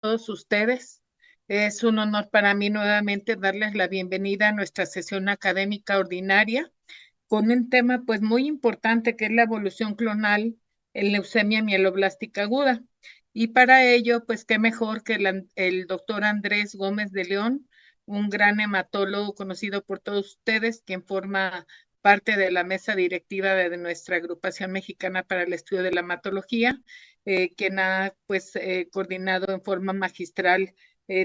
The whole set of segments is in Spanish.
Todos ustedes. Es un honor para mí nuevamente darles la bienvenida a nuestra sesión académica ordinaria con un tema pues muy importante que es la evolución clonal en leucemia mieloblástica aguda. Y para ello, pues qué mejor que el doctor Andrés Gómez de León, un gran hematólogo conocido por todos ustedes, quien forma parte de la mesa directiva de nuestra agrupación mexicana para el estudio de la hematología, quien ha pues coordinado en forma magistral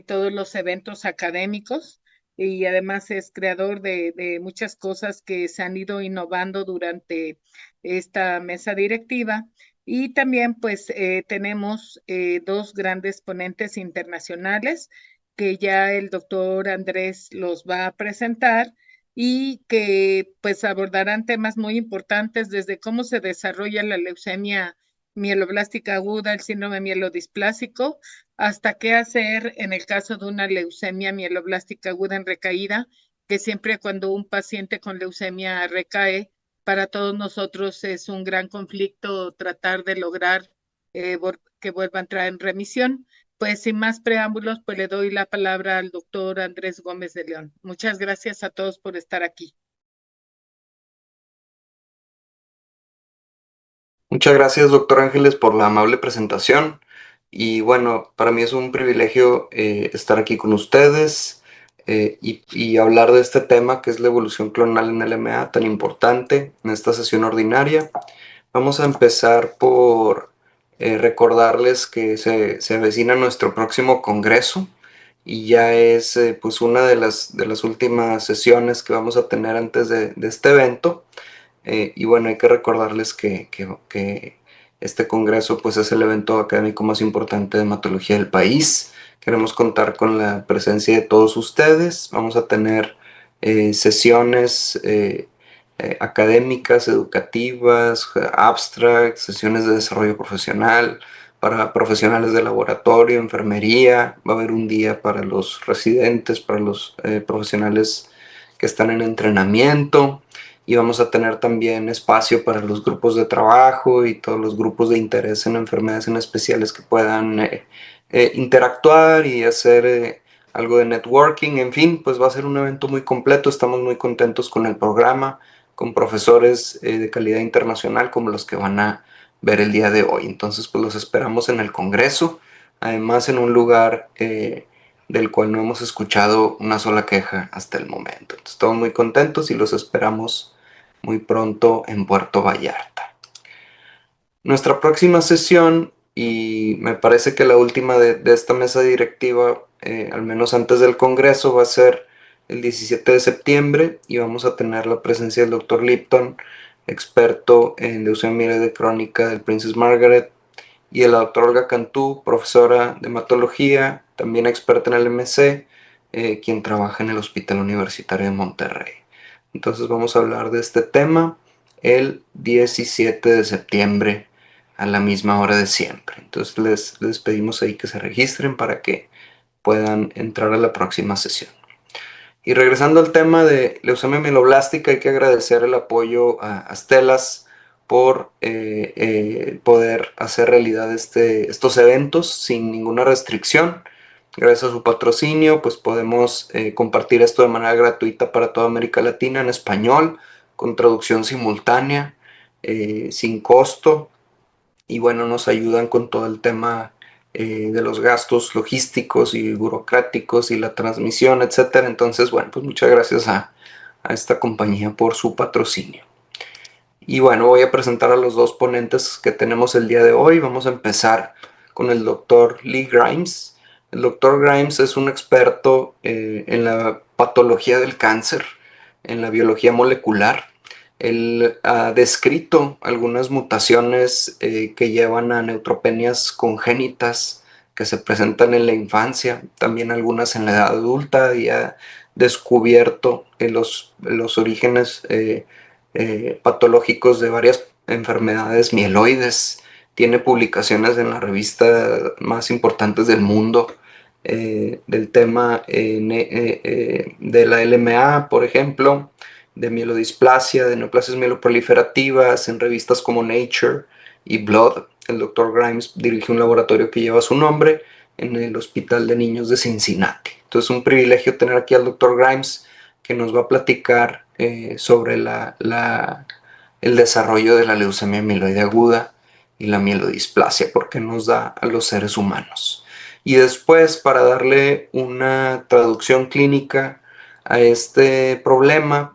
todos los eventos académicos y además es creador de muchas cosas que se han ido innovando durante esta mesa directiva. Y también pues tenemos dos grandes ponentes internacionales que ya el doctor Andrés los va a presentar y que pues abordarán temas muy importantes desde cómo se desarrolla la leucemia mieloblástica aguda, el síndrome mielodisplásico, hasta qué hacer en el caso de una leucemia mieloblástica aguda en recaída, que siempre cuando un paciente con leucemia recae, para todos nosotros es un gran conflicto tratar de lograr que vuelva a entrar en remisión. Pues sin más preámbulos, pues le doy la palabra al doctor Andrés Gómez de León. Muchas gracias a todos por estar aquí. Muchas gracias, doctor Ángeles, por la amable presentación. Y bueno, para mí es un privilegio estar aquí con ustedes y hablar de este tema que es la evolución clonal en LMA, tan importante en esta sesión ordinaria. Vamos a empezar por recordarles que se avecina nuestro próximo congreso y ya es pues una de las últimas sesiones que vamos a tener antes de este evento. Y bueno, hay que recordarles que este congreso pues es el evento académico más importante de hematología del país. Queremos contar con la presencia de todos ustedes. Vamos a tener sesiones académicas, educativas, abstracts, sesiones de desarrollo profesional para profesionales de laboratorio, enfermería. Va a haber un día para los residentes, para los profesionales que están en entrenamiento, y vamos a tener también espacio para los grupos de trabajo y todos los grupos de interés en enfermedades en especiales que puedan interactuar y hacer algo de networking. En fin, pues va a ser un evento muy completo. Estamos muy contentos con el programa, con profesores de calidad internacional como los que van a ver el día de hoy. Entonces, pues los esperamos en el Congreso, además en un lugar del cual no hemos escuchado una sola queja hasta el momento. Entonces, estamos muy contentos y los esperamos muy pronto en Puerto Vallarta. Nuestra próxima sesión, y me parece que la última de esta mesa directiva, al menos antes del Congreso, va a ser el 17 de septiembre y vamos a tener la presencia del doctor Lipton, experto en leucemia mieloide crónica del Princess Margaret, y de la doctora Olga Cantú, profesora de hematología, también experta en el MC, quien trabaja en el Hospital Universitario de Monterrey. Entonces vamos a hablar de este tema el 17 de septiembre a la misma hora de siempre. Entonces les pedimos ahí que se registren para que puedan entrar a la próxima sesión. Y regresando al tema de leucemia mieloblástica, hay que agradecer el apoyo a Astellas por poder hacer realidad estos eventos sin ninguna restricción. Gracias a su patrocinio, pues podemos compartir esto de manera gratuita para toda América Latina en español, con traducción simultánea, sin costo. Y bueno, nos ayudan con todo el tema de los gastos logísticos y burocráticos y la transmisión, etcétera. Entonces, bueno, pues muchas gracias a esta compañía por su patrocinio. Y bueno, voy a presentar a los dos ponentes que tenemos el día de hoy. Vamos a empezar con el doctor Lee Grimes. El doctor Grimes es un experto en la patología del cáncer, en la biología molecular. Él ha descrito algunas mutaciones que llevan a neutropenias congénitas que se presentan en la infancia, también algunas en la edad adulta, y ha descubierto los orígenes patológicos de varias enfermedades mieloides. Tiene publicaciones en las revistas más importantes del mundo del tema de la LMA, por ejemplo, de mielodisplasia, de neoplasias mieloproliferativas, en revistas como Nature y Blood. El doctor Grimes dirige un laboratorio que lleva su nombre en el Hospital de Niños de Cincinnati. Entonces, un privilegio tener aquí al doctor Grimes, que nos va a platicar sobre el desarrollo de la leucemia mieloide aguda y la mielodisplasia, porque nos da a los seres humanos. Y después, para darle una traducción clínica a este problema,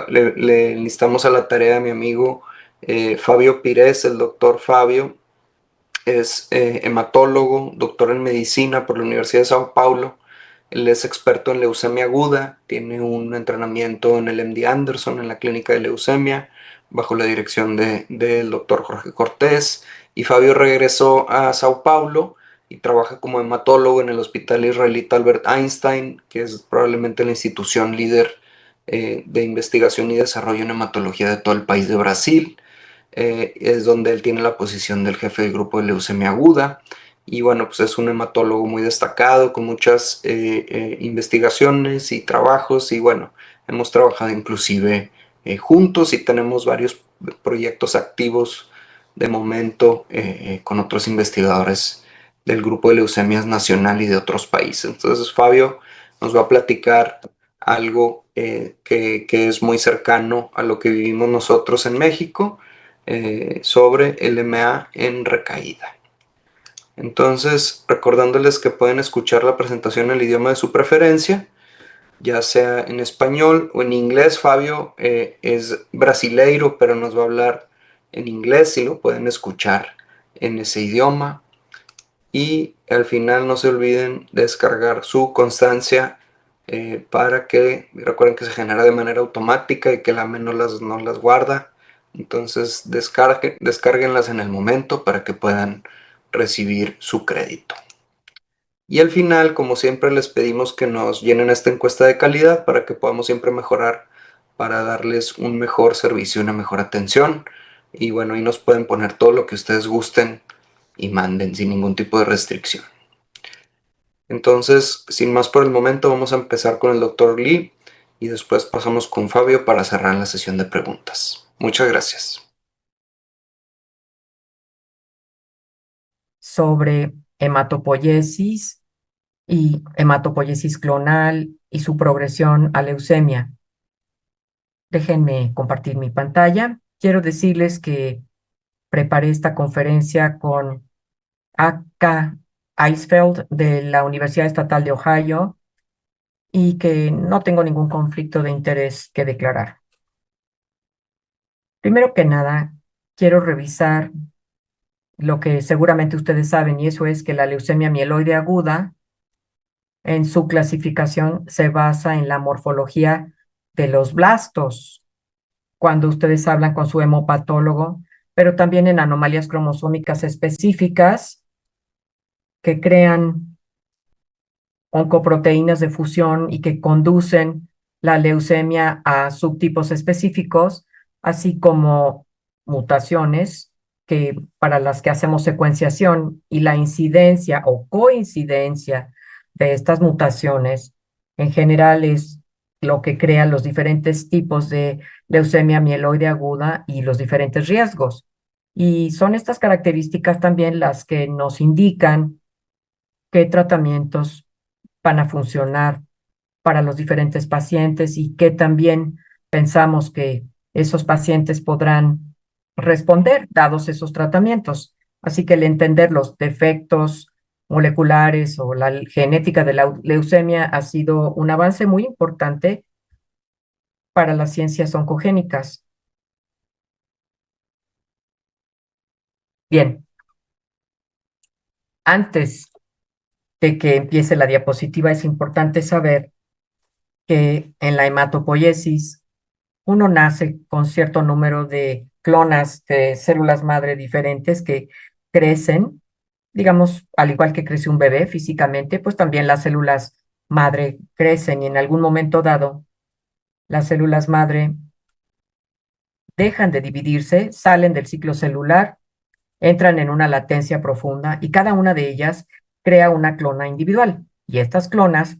le listamos a la tarea a mi amigo Fabio Pires. El doctor Fabio es hematólogo, doctor en medicina por la Universidad de Sao Paulo. Él es experto en leucemia aguda, tiene un entrenamiento en el MD Anderson, en la clínica de leucemia, bajo la dirección del doctor Jorge Cortés. Y Fabio regresó a Sao Paulo y trabaja como hematólogo en el Hospital Israelita Albert Einstein, que es probablemente la institución líder de investigación y desarrollo en hematología de todo el país de Brasil. Es donde él tiene la posición del jefe del grupo de leucemia aguda. Y bueno, pues es un hematólogo muy destacado, con muchas investigaciones y trabajos. Y bueno, hemos trabajado inclusive juntos y tenemos varios proyectos activos de momento con otros investigadores del grupo de leucemias nacional y de otros países. Entonces, Fabio nos va a platicar algo que es muy cercano a lo que vivimos nosotros en México sobre el MA en recaída. Entonces, recordándoles que pueden escuchar la presentación en el idioma de su preferencia, ya sea en español o en inglés. Fabio es brasileiro, pero nos va a hablar en inglés y lo pueden escuchar en ese idioma. Y al final no se olviden de descargar su constancia para que recuerden que se genera de manera automática y que la AME no las guarda. Entonces descárguenlas en el momento para que puedan recibir su crédito. Y al final, como siempre, les pedimos que nos llenen esta encuesta de calidad para que podamos siempre mejorar, para darles un mejor servicio y una mejor atención. Y bueno, ahí nos pueden poner todo lo que ustedes gusten y manden sin ningún tipo de restricción. Entonces, sin más por el momento, vamos a empezar con el doctor Lee y después pasamos con Fabio para cerrar la sesión de preguntas. Muchas gracias. Sobre hematopoiesis y hematopoiesis clonal y su progresión a leucemia. Déjenme compartir mi pantalla. Quiero decirles que preparé esta conferencia con A.K. Eisfeld de la Universidad Estatal de Ohio y que no tengo ningún conflicto de interés que declarar. Primero que nada, quiero revisar lo que seguramente ustedes saben, y eso es que la leucemia mieloide aguda, en su clasificación, se basa en la morfología de los blastos, cuando ustedes hablan con su hemopatólogo, pero también en anomalías cromosómicas específicas que crean oncoproteínas de fusión y que conducen la leucemia a subtipos específicos, así como mutaciones que para las que hacemos secuenciación, y la incidencia o coincidencia de estas mutaciones en general es lo que crea los diferentes tipos de leucemia mieloide aguda y los diferentes riesgos. Y son estas características también las que nos indican qué tratamientos van a funcionar para los diferentes pacientes y que también pensamos que esos pacientes podrán responder dados esos tratamientos. Así que el entender los defectos moleculares o la genética de la leucemia ha sido un avance muy importante para las ciencias oncogénicas. Bien, antes de que empiece la diapositiva, es importante saber que en la hematopoiesis uno nace con cierto número de clonas de células madre diferentes que crecen, digamos, al igual que crece un bebé físicamente, pues también las células madre crecen y en algún momento dado las células madre dejan de dividirse, salen del ciclo celular, entran en una latencia profunda y cada una de ellas crea una clona individual. Y estas clonas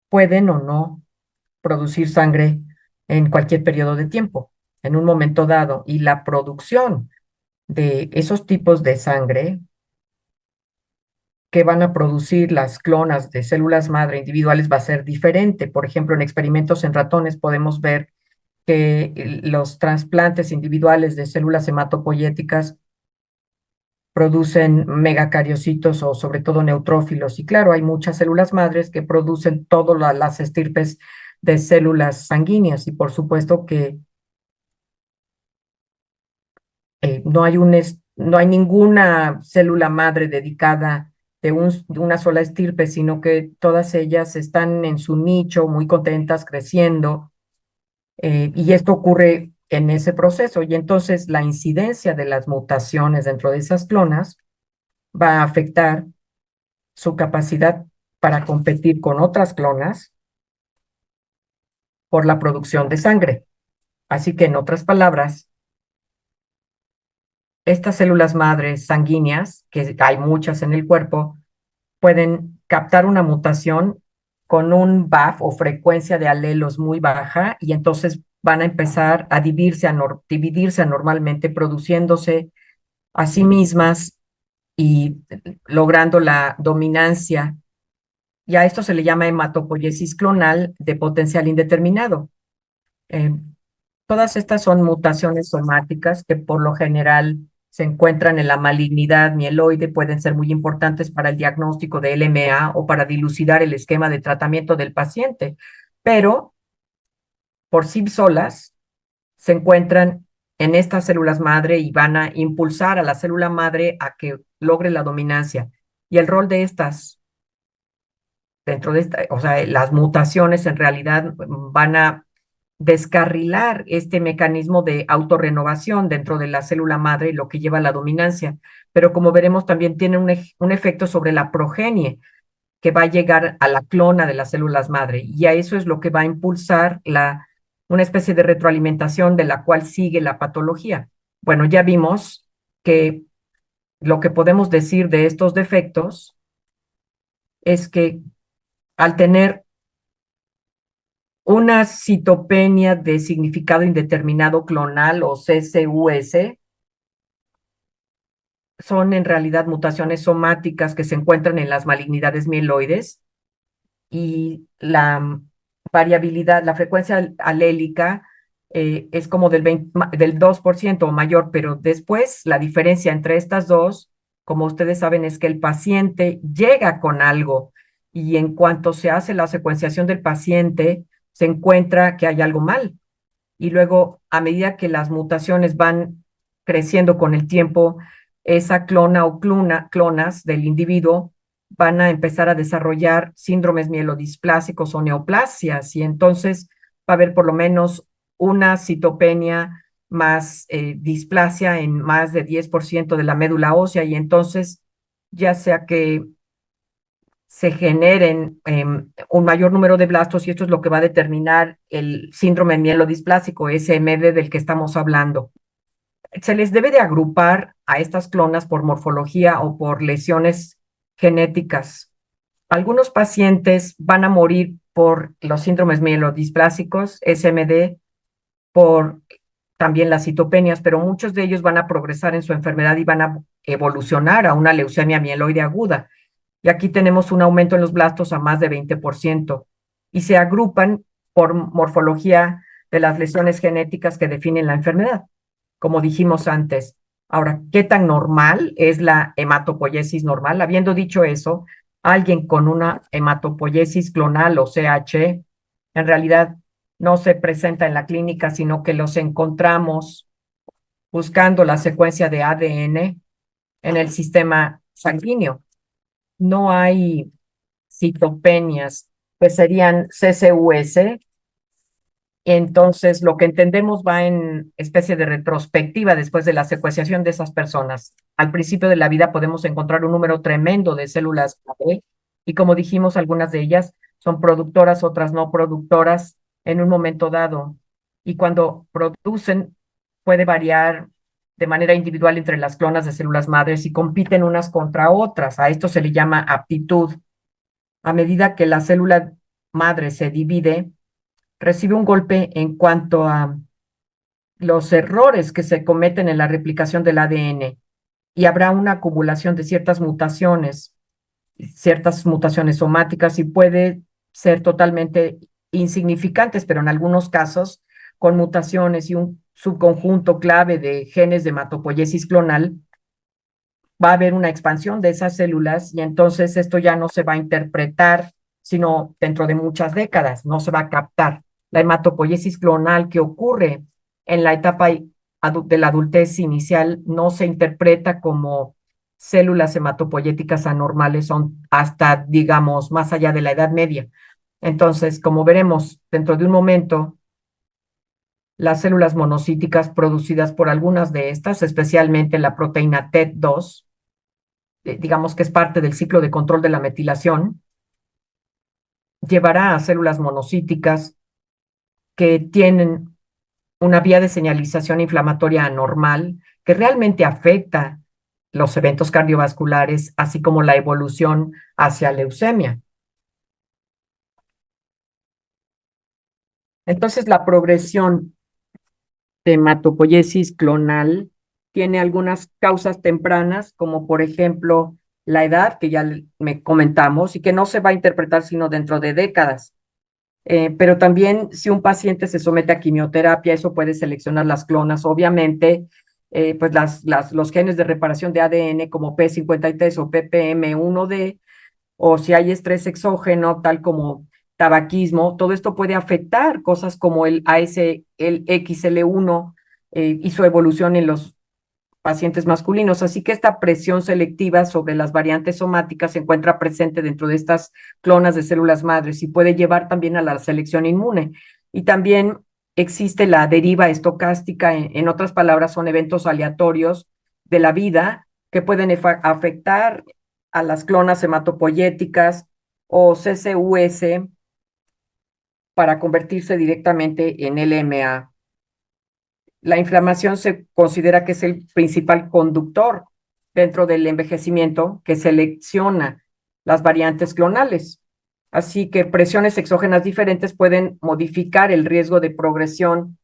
pueden o no producir sangre en cualquier periodo de tiempo, en un momento dado. Y la producción de esos tipos de sangre que van a producir las clonas de células madre individuales va a ser diferente. Por ejemplo, en experimentos en ratones podemos ver que los trasplantes individuales de células hematopoyéticas producen megacariocitos o sobre todo neutrófilos. Y claro, hay muchas células madres que producen todas las estirpes de células sanguíneas y por supuesto que no hay ninguna célula madre dedicada de una sola estirpe, sino que todas ellas están en su nicho, muy contentas, creciendo, y esto ocurre en ese proceso. Y entonces la incidencia de las mutaciones dentro de esas clonas va a afectar su capacidad para competir con otras clonas por la producción de sangre. Así que, en otras palabras, estas células madres sanguíneas, que hay muchas en el cuerpo, pueden captar una mutación con un BAF o frecuencia de alelos muy baja y entonces van a empezar a dividirse anormalmente, produciéndose a sí mismas y logrando la dominancia. Y a esto se le llama hematopoiesis clonal de potencial indeterminado. Eh, Todas estas son mutaciones somáticas que por lo general se encuentran en la malignidad mieloide, pueden ser muy importantes para el diagnóstico de LMA o para dilucidar el esquema de tratamiento del paciente, pero por sí solas se encuentran en estas células madre y van a impulsar a la célula madre a que logre la dominancia. Y el rol de estas, dentro de esta, o sea, las mutaciones en realidad van a descarrilar este mecanismo de autorrenovación dentro de la célula madre, lo que lleva a la dominancia. Pero como veremos, también tiene un efecto sobre la progenie que va a llegar a la clona de las células madre. Y a eso es lo que va a impulsar una especie de retroalimentación de la cual sigue la patología. Bueno, ya vimos que lo que podemos decir de estos defectos es que al tener una citopenia de significado indeterminado clonal o CCUS son en realidad mutaciones somáticas que se encuentran en las malignidades mieloides y la variabilidad, la frecuencia alélica es como del 2% o mayor, pero después la diferencia entre estas dos, como ustedes saben, es que el paciente llega con algo y en cuanto se hace la secuenciación del paciente, se encuentra que hay algo mal. Y luego, a medida que las mutaciones van creciendo con el tiempo, esa clona o clonas del individuo van a empezar a desarrollar síndromes mielodisplásicos o neoplasias, y entonces va a haber por lo menos una citopenia más displasia en más de 10% de la médula ósea, y entonces ya sea que se generen un mayor número de blastos y esto es lo que va a determinar el síndrome mielodisplásico, SMD del que estamos hablando. Se les debe de agrupar a estas clonas por morfología o por lesiones genéticas. Algunos pacientes van a morir por los síndromes mielodisplásicos, SMD, por también las citopenias, pero muchos de ellos van a progresar en su enfermedad y van a evolucionar a una leucemia mieloide aguda. Y aquí tenemos un aumento en los blastos a más de 20%. Y se agrupan por morfología de las lesiones genéticas que definen la enfermedad, como dijimos antes. Ahora, ¿qué tan normal es la hematopoiesis normal? Habiendo dicho eso, alguien con una hematopoiesis clonal o CH, en realidad no se presenta en la clínica, sino que los encontramos buscando la secuencia de ADN en el sistema sanguíneo. No hay citopenias, pues serían CCUS. Entonces, lo que entendemos va en especie de retrospectiva después de la secuenciación de esas personas. Al principio de la vida podemos encontrar un número tremendo de células madre y como dijimos, algunas de ellas son productoras, otras no productoras en un momento dado. Y cuando producen, puede variar de manera individual entre las clonas de células madres y compiten unas contra otras. A esto se le llama aptitud. A medida que la célula madre se divide, recibe un golpe en cuanto a los errores que se cometen en la replicación del ADN y habrá una acumulación de ciertas mutaciones ciertas mutaciones somáticas y puede ser totalmente insignificantes, pero en algunos casos, con mutaciones y un subconjunto clave de genes de hematopoiesis clonal, va a haber una expansión de esas células y entonces esto ya no se va a interpretar, sino dentro de muchas décadas, no se va a captar. La hematopoiesis clonal que ocurre en la etapa de la adultez inicial no se interpreta como células hematopoyéticas anormales, son hasta, digamos, más allá de la edad media. Entonces, como veremos dentro de un momento, las células monocíticas producidas por algunas de estas, especialmente la proteína TET2, digamos que es parte del ciclo de control de la metilación, llevará a células monocíticas que tienen una vía de señalización inflamatoria anormal que realmente afecta los eventos cardiovasculares, así como la evolución hacia leucemia. Entonces, la progresión de hematopoiesis clonal tiene algunas causas tempranas, como por ejemplo la edad, que ya me comentamos, y que no se va a interpretar sino dentro de décadas. Pero también si un paciente se somete a quimioterapia, eso puede seleccionar las clonas. Obviamente, pues los genes de reparación de ADN como P53 o PPM1D, o si hay estrés exógeno, tal como tabaquismo, todo esto puede afectar cosas como el XL1 y su evolución en los pacientes masculinos. Así que esta presión selectiva sobre las variantes somáticas se encuentra presente dentro de estas clonas de células madres y puede llevar también a la selección inmune. Y también existe la deriva estocástica, en otras palabras, son eventos aleatorios de la vida que pueden afectar a las clonas hematopoyéticas o CCUS para convertirse directamente en LMA. La inflamación se considera que es el principal conductor dentro del envejecimiento que selecciona las variantes clonales. Así que presiones exógenas diferentes pueden modificar el riesgo de progresión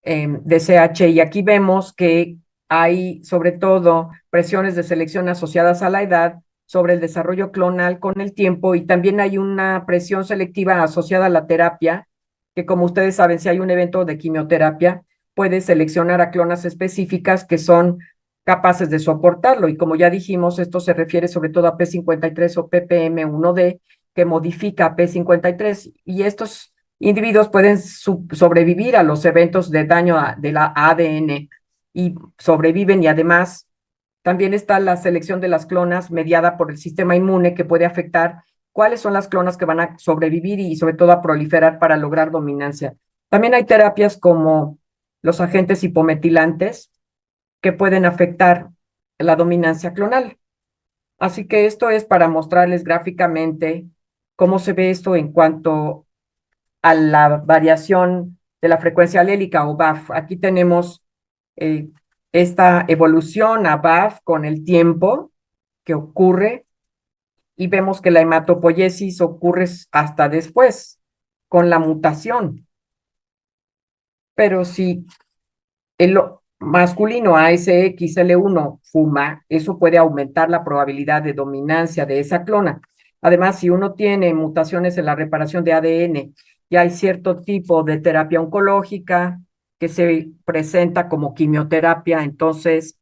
de CH. Y aquí vemos que hay sobre todo presiones de selección asociadas a la edad sobre el desarrollo clonal con el tiempo y también hay una presión selectiva asociada a la terapia, que como ustedes saben, si hay un evento de quimioterapia, puede seleccionar a clonas específicas que son capaces de soportarlo. Y como ya dijimos, esto se refiere sobre todo a P53 o PPM1D, que modifica a P53, y estos individuos pueden sobrevivir a los eventos de daño de la ADN y sobreviven, y además también está la selección de las clonas mediada por el sistema inmune que puede afectar cuáles son las clonas que van a sobrevivir y sobre todo a proliferar para lograr dominancia. También hay terapias como los agentes hipometilantes que pueden afectar la dominancia clonal. Así que esto es para mostrarles gráficamente cómo se ve esto en cuanto a la variación de la frecuencia alélica o BAF. Aquí tenemos esta evolución a BAF con el tiempo que ocurre y vemos que la hematopoiesis ocurre hasta después con la mutación. Pero si el masculino ASXL1 fuma, eso puede aumentar la probabilidad de dominancia de esa clona. Además, si uno tiene mutaciones en la reparación de ADN y hay cierto tipo de terapia oncológica que se presenta como quimioterapia, entonces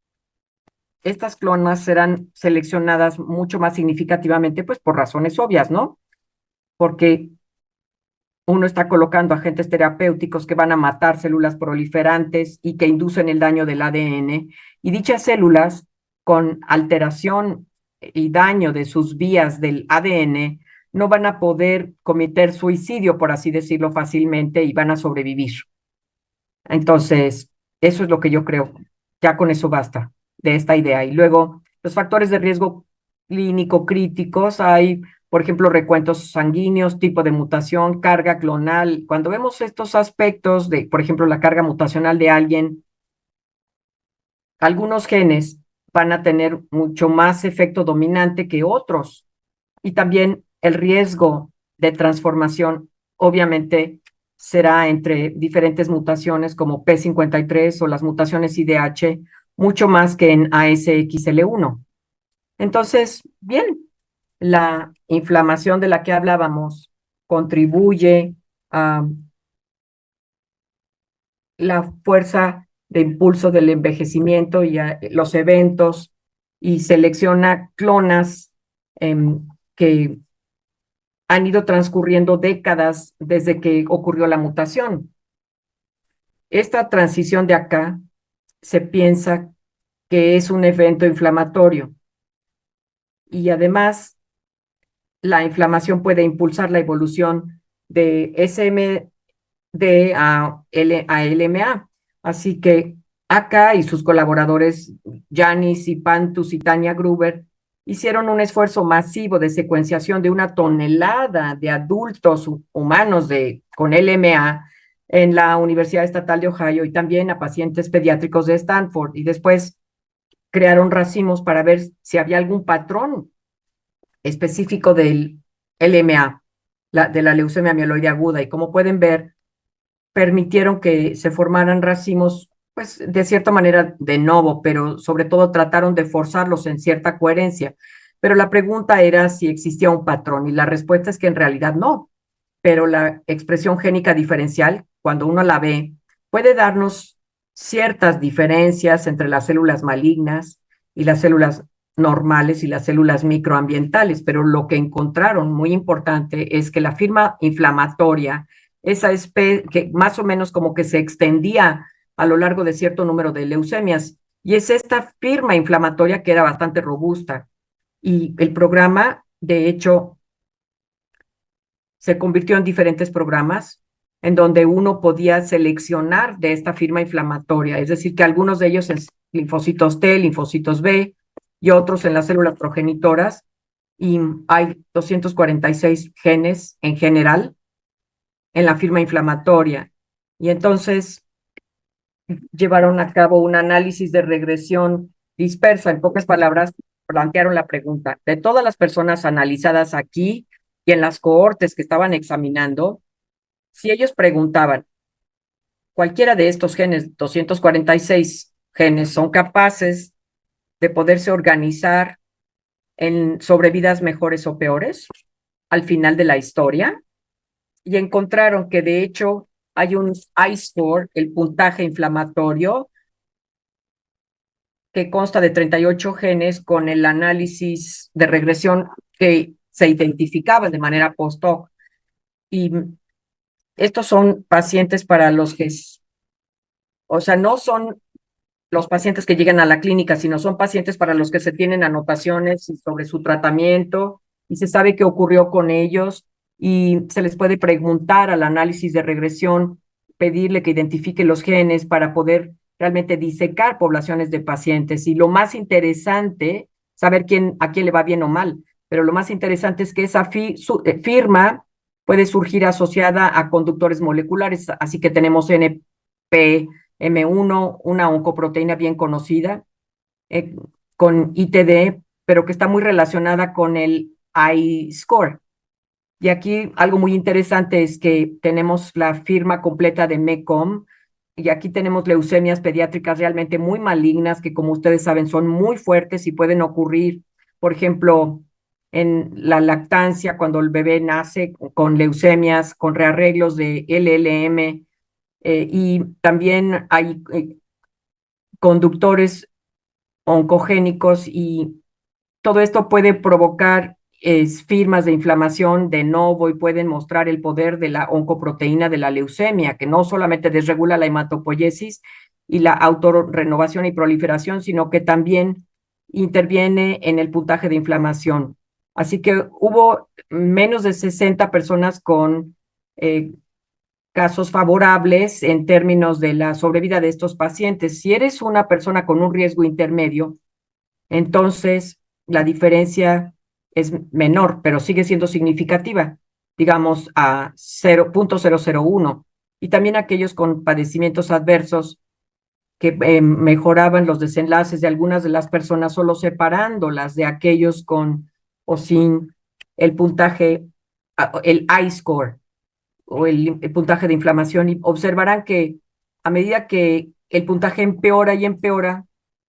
estas clonas serán seleccionadas mucho más significativamente, pues por razones obvias, ¿no? Porque uno está colocando agentes terapéuticos que van a matar células proliferantes y que inducen el daño del ADN, y dichas células con alteración y daño de sus vías del ADN no van a poder cometer suicidio, por así decirlo, fácilmente y van a sobrevivir. Entonces, eso es lo que yo creo. Ya con eso basta de esta idea. Y luego, los factores de riesgo clínico críticos, hay, por ejemplo, recuentos sanguíneos, tipo de mutación, carga clonal. Cuando vemos estos aspectos de, por ejemplo, la carga mutacional de alguien, algunos genes van a tener mucho más efecto dominante que otros. Y también el riesgo de transformación, obviamente, será entre diferentes mutaciones como P53 o las mutaciones IDH, mucho más que en ASXL1. Entonces, bien, la inflamación de la que hablábamos contribuye a la fuerza de impulso del envejecimiento y a los eventos y selecciona clonas que han ido transcurriendo décadas desde que ocurrió la mutación. Esta transición de acá se piensa que es un evento inflamatorio y además la inflamación puede impulsar la evolución de SMD a LMA. Así que acá y sus colaboradores, Janis y Pantus y Tania Gruber, hicieron un esfuerzo masivo de secuenciación de 1 tonelada de adultos humanos con LMA en la Universidad Estatal de Ohio y también a pacientes pediátricos de Stanford. Y después crearon racimos para ver si había algún patrón específico del LMA, de la leucemia mieloide aguda. Y como pueden ver, permitieron que se formaran racimos, pues de cierta manera de novo, pero sobre todo trataron de forzarlos en cierta coherencia. Pero la pregunta era si existía un patrón y la respuesta es que en realidad no. Pero la expresión génica diferencial, cuando uno la ve, puede darnos ciertas diferencias entre las células malignas y las células normales y las células microambientales, pero lo que encontraron muy importante es que la firma inflamatoria, esa especie que más o menos como que se extendía a lo largo de cierto número de leucemias, y es esta firma inflamatoria que era bastante robusta. Y el programa, de hecho, se convirtió en diferentes programas en donde uno podía seleccionar de esta firma inflamatoria, es decir, que algunos de ellos en linfocitos T, linfocitos B y otros en las células progenitoras, y hay 246 genes en general en la firma inflamatoria. Y entonces llevaron a cabo un análisis de regresión dispersa. En pocas palabras, plantearon la pregunta, de todas las personas analizadas aquí y en las cohortes que estaban examinando, si ellos preguntaban, cualquiera de estos genes, 246 genes, son capaces de poderse organizar en sobrevidas mejores o peores al final de la historia, y encontraron que de hecho hay un I-score, el puntaje inflamatorio, que consta de 38 genes con el análisis de regresión que se identificaban de manera post-hoc. Y estos son pacientes para los que, o sea, no son los pacientes que llegan a la clínica, sino son pacientes para los que se tienen anotaciones sobre su tratamiento y se sabe qué ocurrió con ellos y se les puede preguntar al análisis de regresión, pedirle que identifique los genes para poder realmente disecar poblaciones de pacientes. Y lo más interesante, saber a quién le va bien o mal, pero lo más interesante es que esa firma puede surgir asociada a conductores moleculares, así que tenemos NPM1, una oncoproteína bien conocida, eh, con ITD, pero que está muy relacionada con el I-score. Y aquí algo muy interesante es que tenemos la firma completa de MECOM, y aquí tenemos leucemias pediátricas realmente muy malignas que, como ustedes saben, son muy fuertes y pueden ocurrir, por ejemplo, en la lactancia, cuando el bebé nace con leucemias, con rearreglos de LLM, y también hay conductores oncogénicos, y todo esto puede provocar firmas de inflamación de novo y pueden mostrar el poder de la oncoproteína de la leucemia, que no solamente desregula la hematopoiesis y la autorrenovación y proliferación, sino que también interviene en el puntaje de inflamación. Así que hubo menos de 60 personas con casos favorables en términos de la sobrevida de estos pacientes. Si eres una persona con un riesgo intermedio, entonces la diferencia es menor, pero sigue siendo significativa, digamos a 0.001. Y también aquellos con padecimientos adversos que mejoraban los desenlaces de algunas de las personas, solo separándolas de aquellos con o sin el puntaje, el I-score o el puntaje de inflamación, y observarán que a medida que el puntaje empeora y empeora,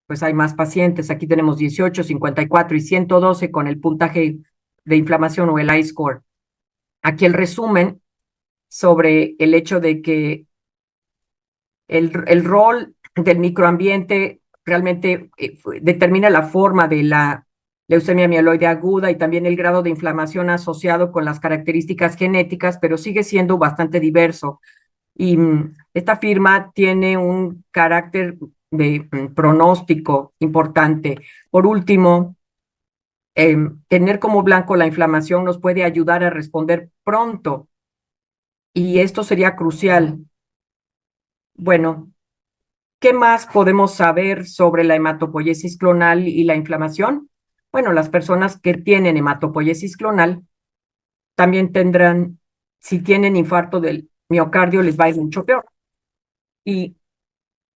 pues hay más pacientes. Aquí tenemos 18, 54 y 112 con el puntaje de inflamación o el I-score. Aquí el resumen sobre el hecho de que el rol del microambiente realmente determina la forma de la leucemia mieloide aguda y también el grado de inflamación asociado con las características genéticas, pero sigue siendo bastante diverso. Y esta firma tiene un carácter de pronóstico importante. Por último, tener como blanco la inflamación nos puede ayudar a responder pronto y esto sería crucial. Bueno, ¿qué más podemos saber sobre la hematopoiesis clonal y la inflamación? Bueno, las personas que tienen hematopoiesis clonal también tendrán, si tienen infarto del miocardio, les va a ir mucho peor. Y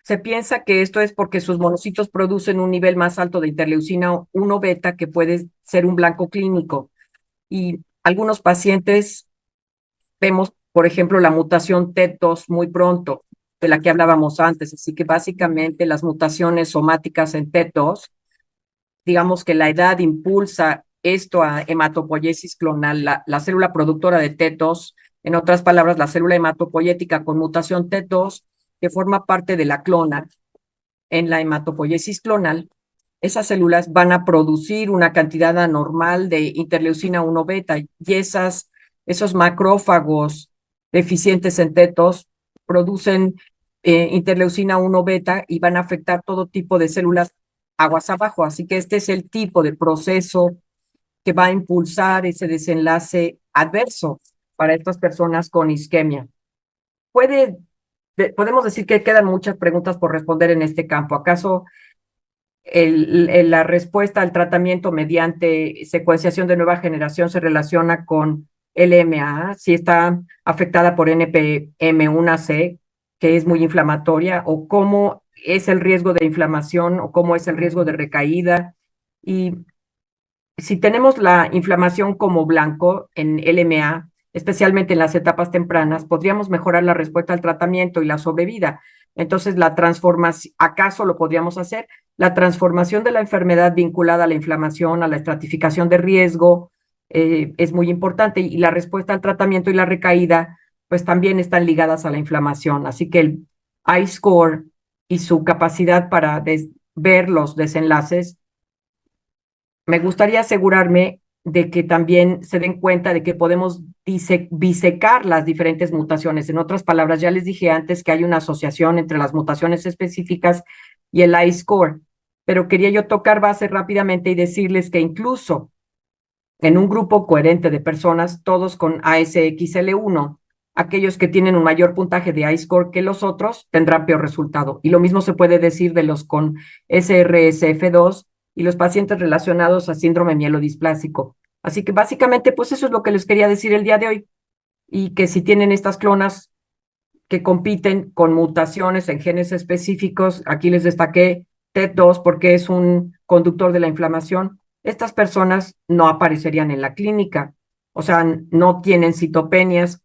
se piensa que esto es porque sus monocitos producen un nivel más alto de interleucina 1 beta que puede ser un blanco clínico. Y algunos pacientes vemos, por ejemplo, la mutación TET2 muy pronto, de la que hablábamos antes. Así que básicamente las mutaciones somáticas en TET2, digamos que la edad impulsa esto a hematopoiesis clonal, la célula productora de TET2, en otras palabras, la célula hematopoyética con mutación TET2, que forma parte de la clona. En la hematopoiesis clonal, esas células van a producir una cantidad anormal de interleucina 1 beta y esos macrófagos deficientes en tetos producen interleucina 1 beta y van a afectar todo tipo de células aguas abajo. Así que este es el tipo de proceso que va a impulsar ese desenlace adverso para estas personas con isquemia. Podemos decir que quedan muchas preguntas por responder en este campo. ¿Acaso la respuesta al tratamiento mediante secuenciación de nueva generación se relaciona con LMA, si está afectada por NPM1C, que es muy inflamatoria, o cómo es el riesgo de inflamación, o cómo es el riesgo de recaída? Y si tenemos la inflamación como blanco en LMA, especialmente en las etapas tempranas, podríamos mejorar la respuesta al tratamiento y la sobrevida. Entonces, la transformación, ¿acaso lo podríamos hacer? La transformación de la enfermedad vinculada a la inflamación, a la estratificación de riesgo, es muy importante y la respuesta al tratamiento y la recaída, pues también están ligadas a la inflamación. Así que el I-score y su capacidad para ver los desenlaces, me gustaría asegurarme de que también se den cuenta de que podemos bisecar las diferentes mutaciones. En otras palabras, ya les dije antes que hay una asociación entre las mutaciones específicas y el I-score, pero quería yo tocar base rápidamente y decirles que incluso en un grupo coherente de personas, todos con ASXL1, aquellos que tienen un mayor puntaje de I-score que los otros tendrán peor resultado. Y lo mismo se puede decir de los con SRSF2 y los pacientes relacionados a síndrome mielodisplásico. Así que básicamente, pues eso es lo que les quería decir el día de hoy. Y que si tienen estas clonas que compiten con mutaciones en genes específicos, aquí les destaqué TET2 porque es un conductor de la inflamación, estas personas no aparecerían en la clínica, o sea, no tienen citopenias.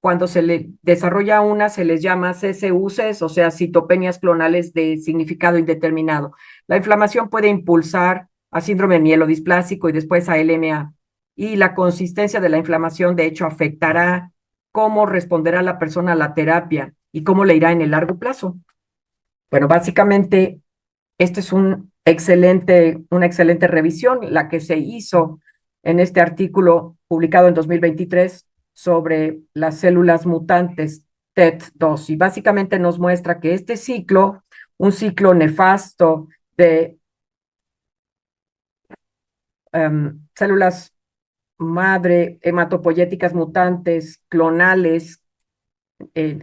Cuando se le desarrolla una, se les llama CCUCs, o sea, citopenias clonales de significado indeterminado. La inflamación puede impulsar a síndrome mielodisplásico y después a LMA. Y la consistencia de la inflamación, de hecho, afectará cómo responderá la persona a la terapia y cómo le irá en el largo plazo. Bueno, básicamente, esta es una excelente revisión, la que se hizo en este artículo publicado en 2023 sobre las células mutantes TET2. Y básicamente nos muestra que este ciclo, un ciclo nefasto de células madre hematopoyéticas mutantes, clonales,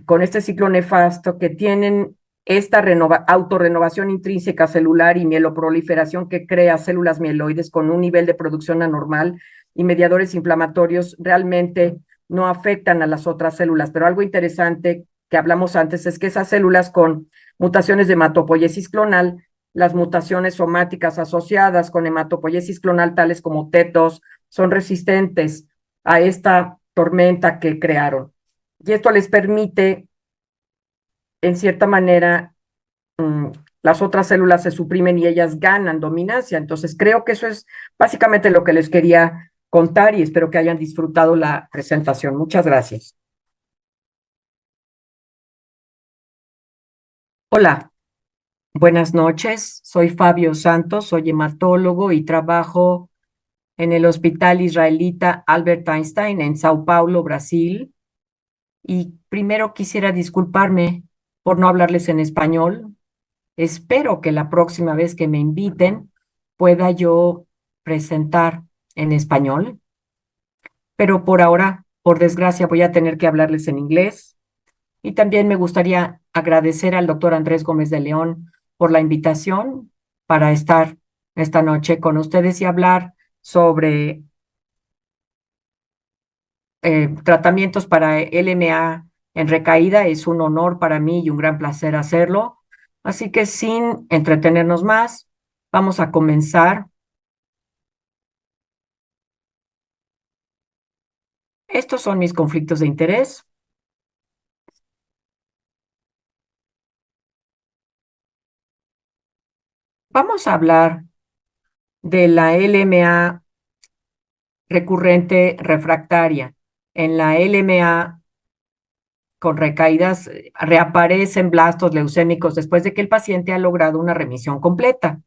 con este ciclo nefasto que tienen esta autorrenovación intrínseca celular y mieloproliferación que crea células mieloides con un nivel de producción anormal y mediadores inflamatorios realmente no afectan a las otras células. Pero algo interesante que hablamos antes es que esas células con mutaciones de hematopoiesis clonal, las mutaciones somáticas asociadas con hematopoiesis clonal, tales como TET2, son resistentes a esta tormenta que crearon. Y esto les permite, en cierta manera, las otras células se suprimen y ellas ganan dominancia. Entonces, creo que eso es básicamente lo que les quería contar y espero que hayan disfrutado la presentación. Muchas gracias. Hola, buenas noches. Soy Fabio Santos, soy hematólogo y trabajo en el Hospital Israelita Albert Einstein en Sao Paulo, Brasil. Y primero quisiera disculparme por no hablarles en español. Espero que la próxima vez que me inviten pueda yo presentar en español, pero por ahora, por desgracia, voy a tener que hablarles en inglés. Y también me gustaría agradecer al doctor Andrés Gómez de León por la invitación para estar esta noche con ustedes y hablar sobre tratamientos para LMA en recaída. Es un honor para mí y un gran placer hacerlo. Así que sin entretenernos más, vamos a comenzar. Estos son mis conflictos de interés. Vamos a hablar de la LMA recurrente refractaria. En la LMA con recaídas reaparecen blastos leucémicos después de que el paciente ha logrado una remisión completa.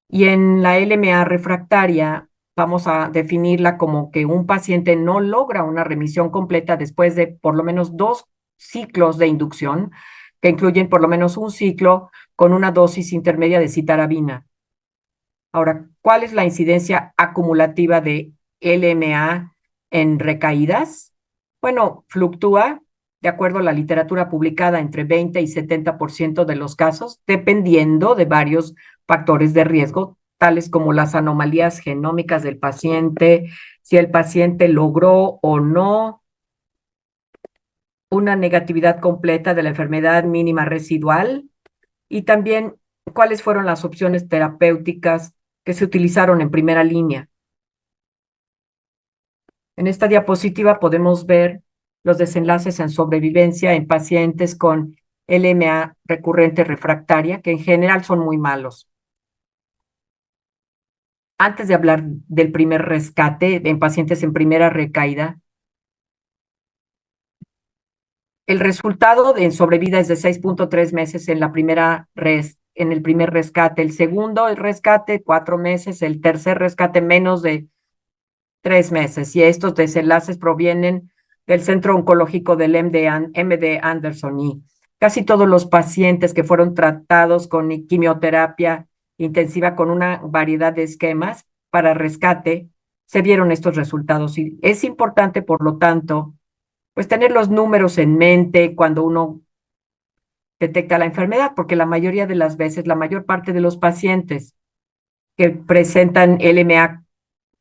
Y en la LMA refractaria vamos a definirla como que un paciente no logra una remisión completa después de por lo menos 2 ciclos de inducción, que incluyen por lo menos un ciclo con una dosis intermedia de citarabina. Ahora, ¿cuál es la incidencia acumulativa de LMA en recaídas? Bueno, fluctúa de acuerdo a la literatura publicada entre 20 y 70% de los casos, dependiendo de varios factores de riesgo, tales como las anomalías genómicas del paciente, si el paciente logró o no una negatividad completa de la enfermedad mínima residual y también cuáles fueron las opciones terapéuticas que se utilizaron en primera línea. En esta diapositiva podemos ver los desenlaces en sobrevivencia en pacientes con LMA recurrente refractaria, que en general son muy malos. Antes de hablar del primer rescate en pacientes en primera recaída, el resultado en sobrevida es de 6.3 meses en en el primer rescate. El segundo el rescate, 4 meses. El tercer rescate, menos de 3 meses. Y estos desenlaces provienen del Centro Oncológico del MD Anderson. Y casi todos los pacientes que fueron tratados con quimioterapia intensiva con una variedad de esquemas para rescate, se vieron estos resultados. Y es importante, por lo tanto, pues tener los números en mente cuando uno detecta la enfermedad, porque la mayoría de las veces, la mayor parte de los pacientes que presentan LMA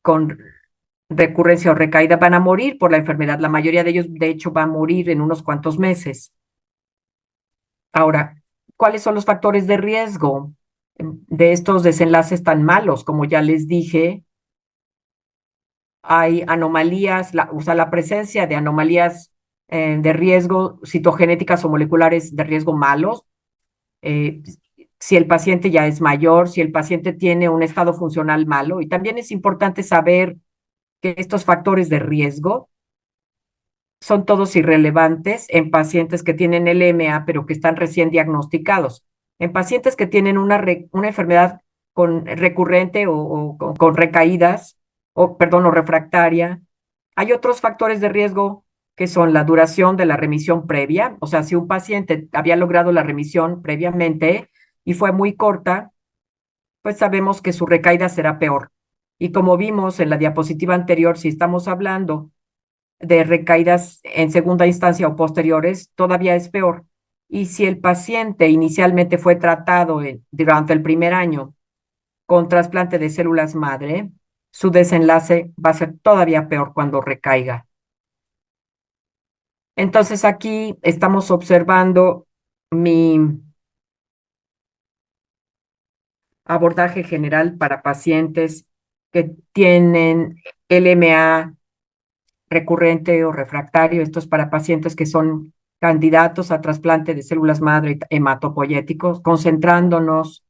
con recurrencia o recaída van a morir por la enfermedad. La mayoría de ellos, de hecho, va a morir en unos cuantos meses. Ahora, ¿cuáles son los factores de riesgo de estos desenlaces tan malos? Como ya les dije, hay anomalías, la presencia de anomalías de riesgo citogenéticas o moleculares de riesgo malos. Si el paciente ya es mayor, si el paciente tiene un estado funcional malo. Y también es importante saber que estos factores de riesgo son todos irrelevantes en pacientes que tienen LMA, pero que están recién diagnosticados. En pacientes que tienen una enfermedad recurrente o con recaídas, o refractaria, hay otros factores de riesgo que son la duración de la remisión previa. O sea, si un paciente había logrado la remisión previamente y fue muy corta, pues sabemos que su recaída será peor. Y como vimos en la diapositiva anterior, si estamos hablando de recaídas en segunda instancia o posteriores, todavía es peor. Y si el paciente inicialmente fue tratado durante el primer año con trasplante de células madre, su desenlace va a ser todavía peor cuando recaiga. Entonces aquí estamos observando mi abordaje general para pacientes que tienen LMA recurrente o refractario. Esto es para pacientes que son candidatos a trasplante de células madre hematopoyéticos, concentrándonos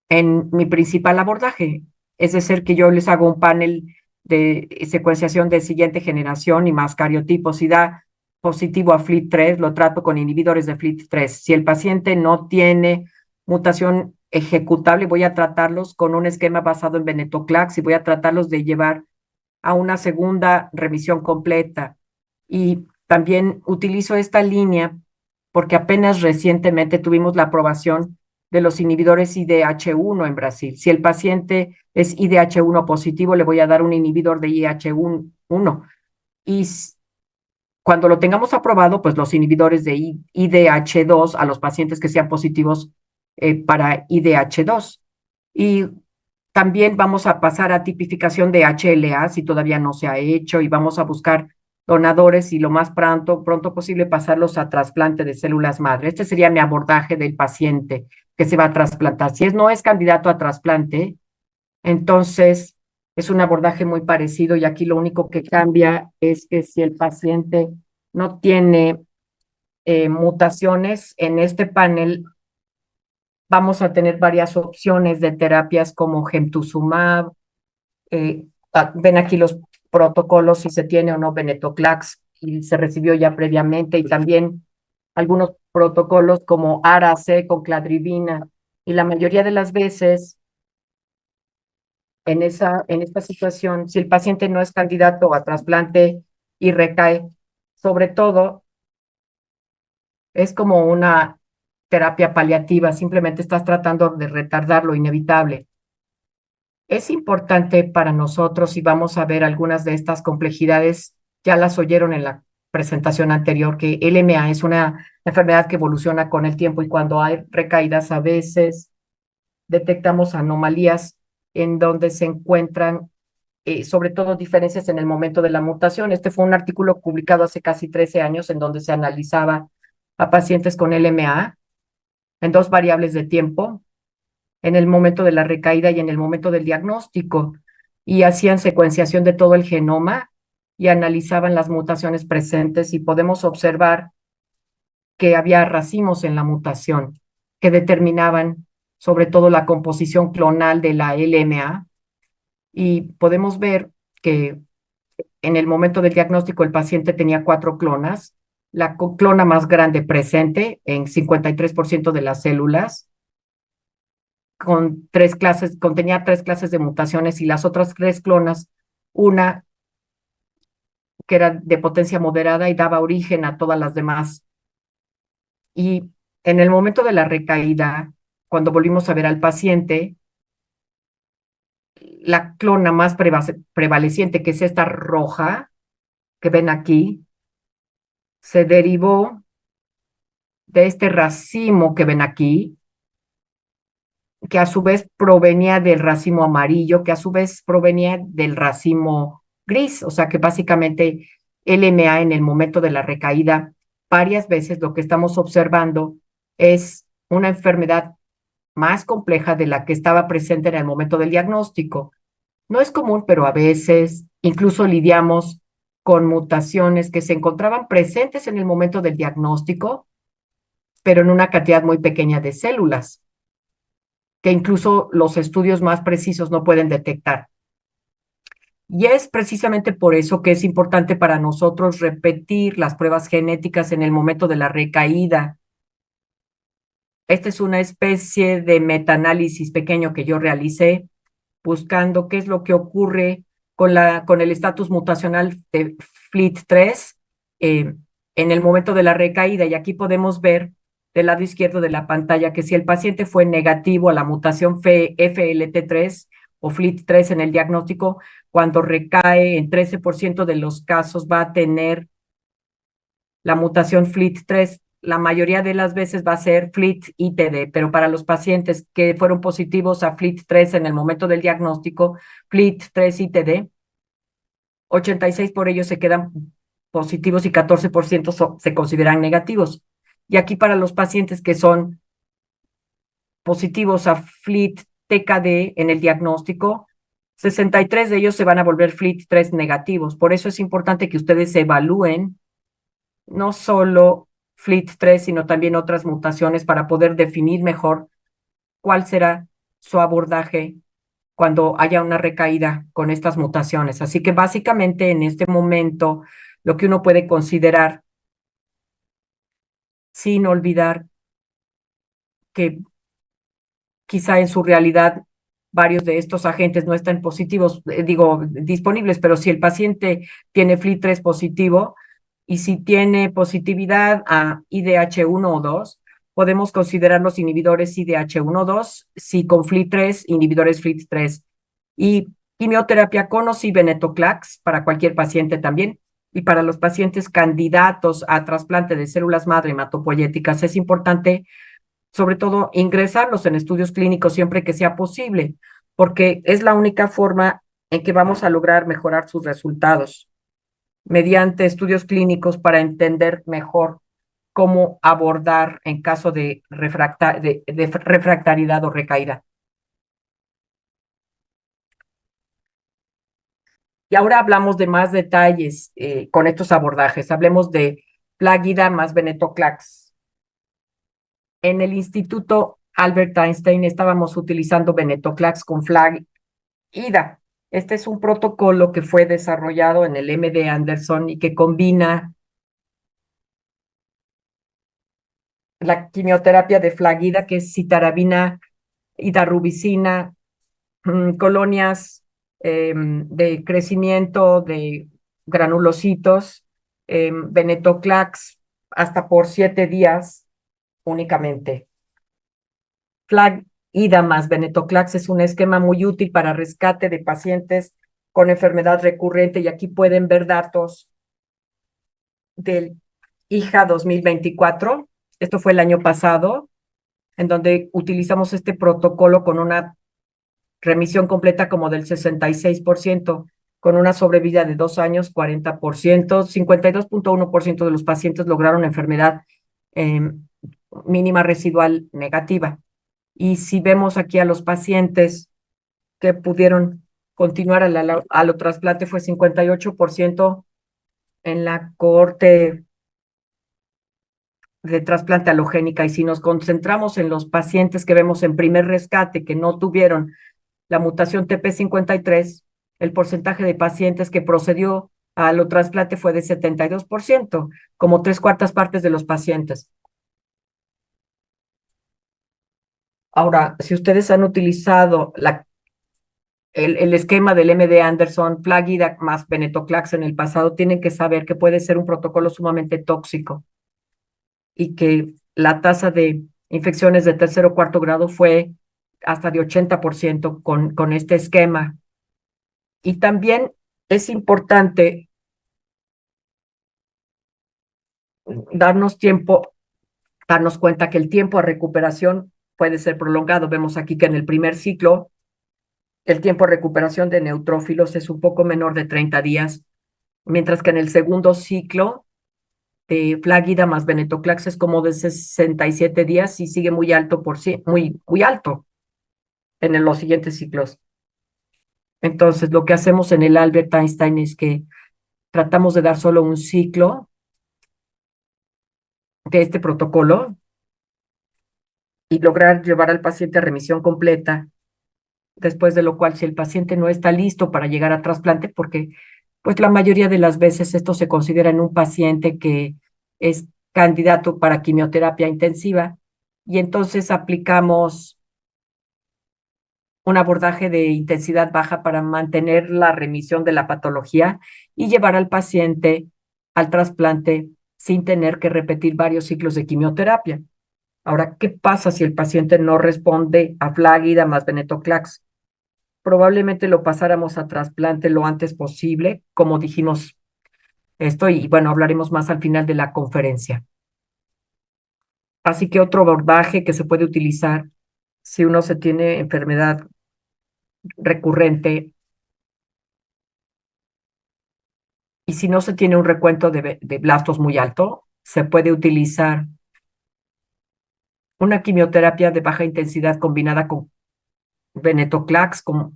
en mi principal abordaje, es decir, que yo les hago un panel de secuenciación de siguiente generación y más cariotipos. Si da positivo a FLT3, lo trato con inhibidores de FLT3. Si el paciente no tiene mutación ejecutable, voy a tratarlos con un esquema basado en venetoclax y voy a tratarlos de llevar a una segunda revisión completa. Y también utilizo esta línea porque apenas recientemente tuvimos la aprobación de los inhibidores IDH1 en Brasil. Si el paciente es IDH1 positivo, le voy a dar un inhibidor de IDH1. Y cuando lo tengamos aprobado, pues los inhibidores de IDH2 a los pacientes que sean positivos para IDH2. Y también vamos a pasar a tipificación de HLA si todavía no se ha hecho y vamos a buscar donadores y lo más pronto posible pasarlos a trasplante de células madre. Este sería mi abordaje del paciente que se va a trasplantar. Si no es candidato a trasplante, entonces es un abordaje muy parecido y aquí lo único que cambia es que si el paciente no tiene mutaciones en este panel, vamos a tener varias opciones de terapias como gemtuzumab. Ven aquí los protocolos si se tiene o no venetoclax y se recibió ya previamente y también algunos protocolos como ARA-C con cladribina y la mayoría de las veces en esta situación, si el paciente no es candidato a trasplante y recae, sobre todo es como una terapia paliativa, simplemente estás tratando de retardar lo inevitable. Es importante para nosotros y vamos a ver algunas de estas complejidades, ya las oyeron en la presentación anterior, que el LMA es una enfermedad que evoluciona con el tiempo y cuando hay recaídas a veces detectamos anomalías en donde se encuentran sobre todo diferencias en el momento de la mutación. Este fue un artículo publicado hace casi 13 años en donde se analizaba a pacientes con LMA en dos variables de tiempo, en el momento de la recaída y en el momento del diagnóstico, y hacían secuenciación de todo el genoma y analizaban las mutaciones presentes y podemos observar que había racimos en la mutación que determinaban sobre todo la composición clonal de la LMA y podemos ver que en el momento del diagnóstico el paciente tenía 4 clonas, la clona más grande presente en 53% de las células, contenía 3 clases de mutaciones y las otras 3 clonas, una que era de potencia moderada y daba origen a todas las demás. Y en el momento de la recaída, cuando volvimos a ver al paciente, la clona más prevaleciente, que es esta roja, que ven aquí, se derivó de este racimo que ven aquí, que a su vez provenía del racimo amarillo, que a su vez provenía del racimo gris, o sea que básicamente LMA en el momento de la recaída, varias veces lo que estamos observando es una enfermedad más compleja de la que estaba presente en el momento del diagnóstico. No es común, pero a veces incluso lidiamos con mutaciones que se encontraban presentes en el momento del diagnóstico, pero en una cantidad muy pequeña de células que incluso los estudios más precisos no pueden detectar. Y es precisamente por eso que es importante para nosotros repetir las pruebas genéticas en el momento de la recaída. Esta es una especie de metaanálisis pequeño que yo realicé buscando qué es lo que ocurre con el estatus mutacional de FLT3 en el momento de la recaída. Y aquí podemos ver del lado izquierdo de la pantalla que si el paciente fue negativo a la mutación FLT3 o FLT3 en el diagnóstico, cuando recae en 13% de los casos va a tener la mutación FLT3. La mayoría de las veces va a ser FLT-ITD, pero para los pacientes que fueron positivos a FLT3 en el momento del diagnóstico, FLT3-ITD, 86 por ellos se quedan positivos y 14% se consideran negativos. Y aquí para los pacientes que son positivos a FLT-TKD en el diagnóstico, 63 de ellos se van a volver FLT3 negativos. Por eso es importante que ustedes evalúen no solo FLT3, sino también otras mutaciones para poder definir mejor cuál será su abordaje cuando haya una recaída con estas mutaciones. Así que básicamente en este momento lo que uno puede considerar, sin olvidar que quizá en su realidad varios de estos agentes no están positivos, disponibles, pero si el paciente tiene FLT3 positivo y si tiene positividad a IDH1 o 2, podemos considerar los inhibidores IDH1 o 2, si con FLT3, inhibidores FLT3 y quimioterapia con o sin venetoclax para cualquier paciente también. Y para los pacientes candidatos a trasplante de células madre hematopoyéticas es importante sobre todo ingresarlos en estudios clínicos siempre que sea posible, porque es la única forma en que vamos a lograr mejorar sus resultados mediante estudios clínicos para entender mejor cómo abordar en caso de refractariedad o recaída. Y ahora hablamos de más detalles con estos abordajes. Hablemos de Pláguida más venetoclax. En el Instituto Albert Einstein estábamos utilizando venetoclax con Pláguida. Este es un protocolo que fue desarrollado en el MD Anderson y que combina la quimioterapia de Pláguida, que es citarabina y darubicina, colonias de crecimiento de granulocitos, venetoclax hasta por 7 días únicamente. Pláguida más venetoclax es un esquema muy útil para rescate de pacientes con enfermedad recurrente y aquí pueden ver datos del IJA 2024. Esto fue el año pasado, en donde utilizamos este protocolo con una remisión completa como del 66%, con una sobrevida de 2 años, 40%, 52.1% de los pacientes lograron enfermedad mínima residual negativa. Y si vemos aquí a los pacientes que pudieron continuar al allotrasplante, fue 58% en la cohorte de trasplante halogénica. Y si nos concentramos en los pacientes que vemos en primer rescate que no tuvieron la mutación TP53, el porcentaje de pacientes que procedió a allotrasplante fue de 72%, como 3/4 partes de los pacientes. Ahora, si ustedes han utilizado el esquema del MD Anderson, Pláguida más venetoclax en el pasado, tienen que saber que puede ser un protocolo sumamente tóxico y que la tasa de infecciones de tercer o cuarto grado fue hasta de 80% con este esquema. Y también es importante darnos cuenta que el tiempo a recuperación puede ser prolongado. Vemos aquí que en el primer ciclo, el tiempo de recuperación de neutrófilos es un poco menor de 30 días, mientras que en el segundo ciclo de Pláguida más venetoclax es como de 67 días y sigue muy alto muy alto en los siguientes ciclos. Entonces, lo que hacemos en el Albert Einstein es que tratamos de dar solo un ciclo de este protocolo y lograr llevar al paciente a remisión completa, después de lo cual, si el paciente no está listo para llegar a trasplante, porque pues la mayoría de las veces esto se considera en un paciente que es candidato para quimioterapia intensiva, y entonces aplicamos un abordaje de intensidad baja para mantener la remisión de la patología y llevar al paciente al trasplante sin tener que repetir varios ciclos de quimioterapia. Ahora, ¿qué pasa si el paciente no responde a Pláguida más venetoclax? Probablemente lo pasáramos a trasplante lo antes posible, como dijimos esto, y bueno, hablaremos más al final de la conferencia. Así que otro abordaje que se puede utilizar si uno se tiene enfermedad recurrente y si no se tiene un recuento de blastos muy alto, se puede utilizar una quimioterapia de baja intensidad combinada con venetoclax como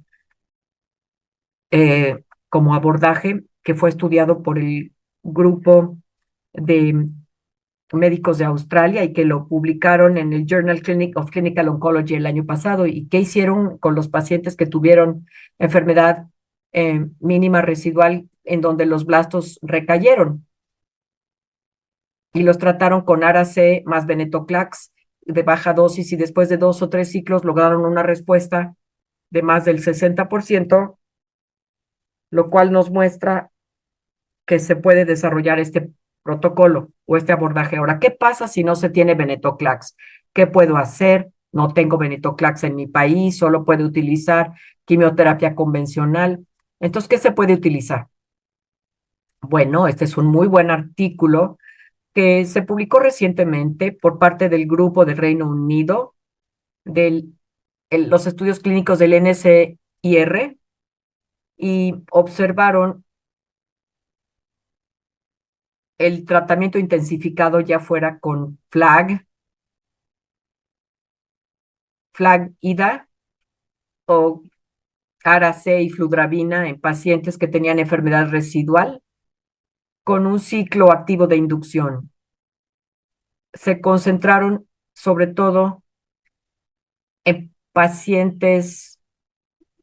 abordaje que fue estudiado por el grupo de médicos de Australia y que lo publicaron en el Journal of Clinical Oncology el año pasado. ¿Y qué hicieron con los pacientes que tuvieron enfermedad mínima residual en donde los blastos recayeron? Y los trataron con Ara-C más venetoclax de baja dosis y después de 2 o 3 ciclos lograron una respuesta de más del 60%, lo cual nos muestra que se puede desarrollar este protocolo o este abordaje. Ahora, ¿qué pasa si no se tiene venetoclax? ¿Qué puedo hacer? No tengo venetoclax en mi país, solo puedo utilizar quimioterapia convencional. Entonces, ¿qué se puede utilizar? Bueno, este es un muy buen artículo que se publicó recientemente por parte del grupo del Reino Unido, de los estudios clínicos del NCIR, y observaron el tratamiento intensificado ya fuera con FLAG-IDA o Ara-C y fludravina en pacientes que tenían enfermedad residual con un ciclo activo de inducción. Se concentraron sobre todo en pacientes,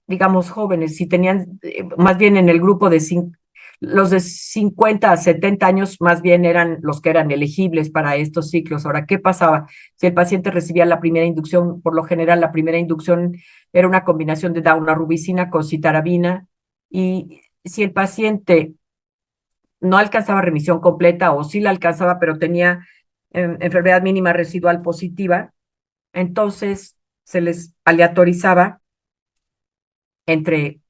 digamos, jóvenes, si tenían, más bien en el grupo de los de 50 a 70 años, más bien eran los que eran elegibles para estos ciclos. Ahora, ¿qué pasaba? Si el paciente recibía la primera inducción, por lo general la primera inducción era una combinación de daunorubicina con citarabina, y si el paciente no alcanzaba remisión completa o sí la alcanzaba, pero tenía enfermedad mínima residual positiva, entonces se les aleatorizaba entre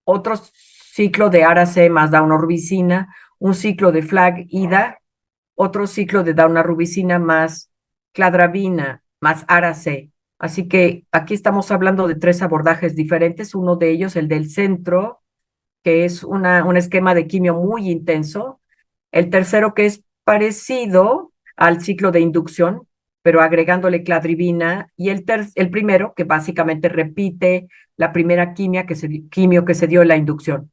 otro ciclo de Ara-C más daunorubicina, un ciclo de FLAG-IDA, otro ciclo de daunorubicina más cladravina más Ara-C. Así que aquí estamos hablando de 3 abordajes diferentes, uno de ellos el del centro, que es un esquema de quimio muy intenso, el tercero que es parecido al ciclo de inducción, pero agregándole cladribina, y el primero que básicamente repite la primera quimio que se dio en la inducción.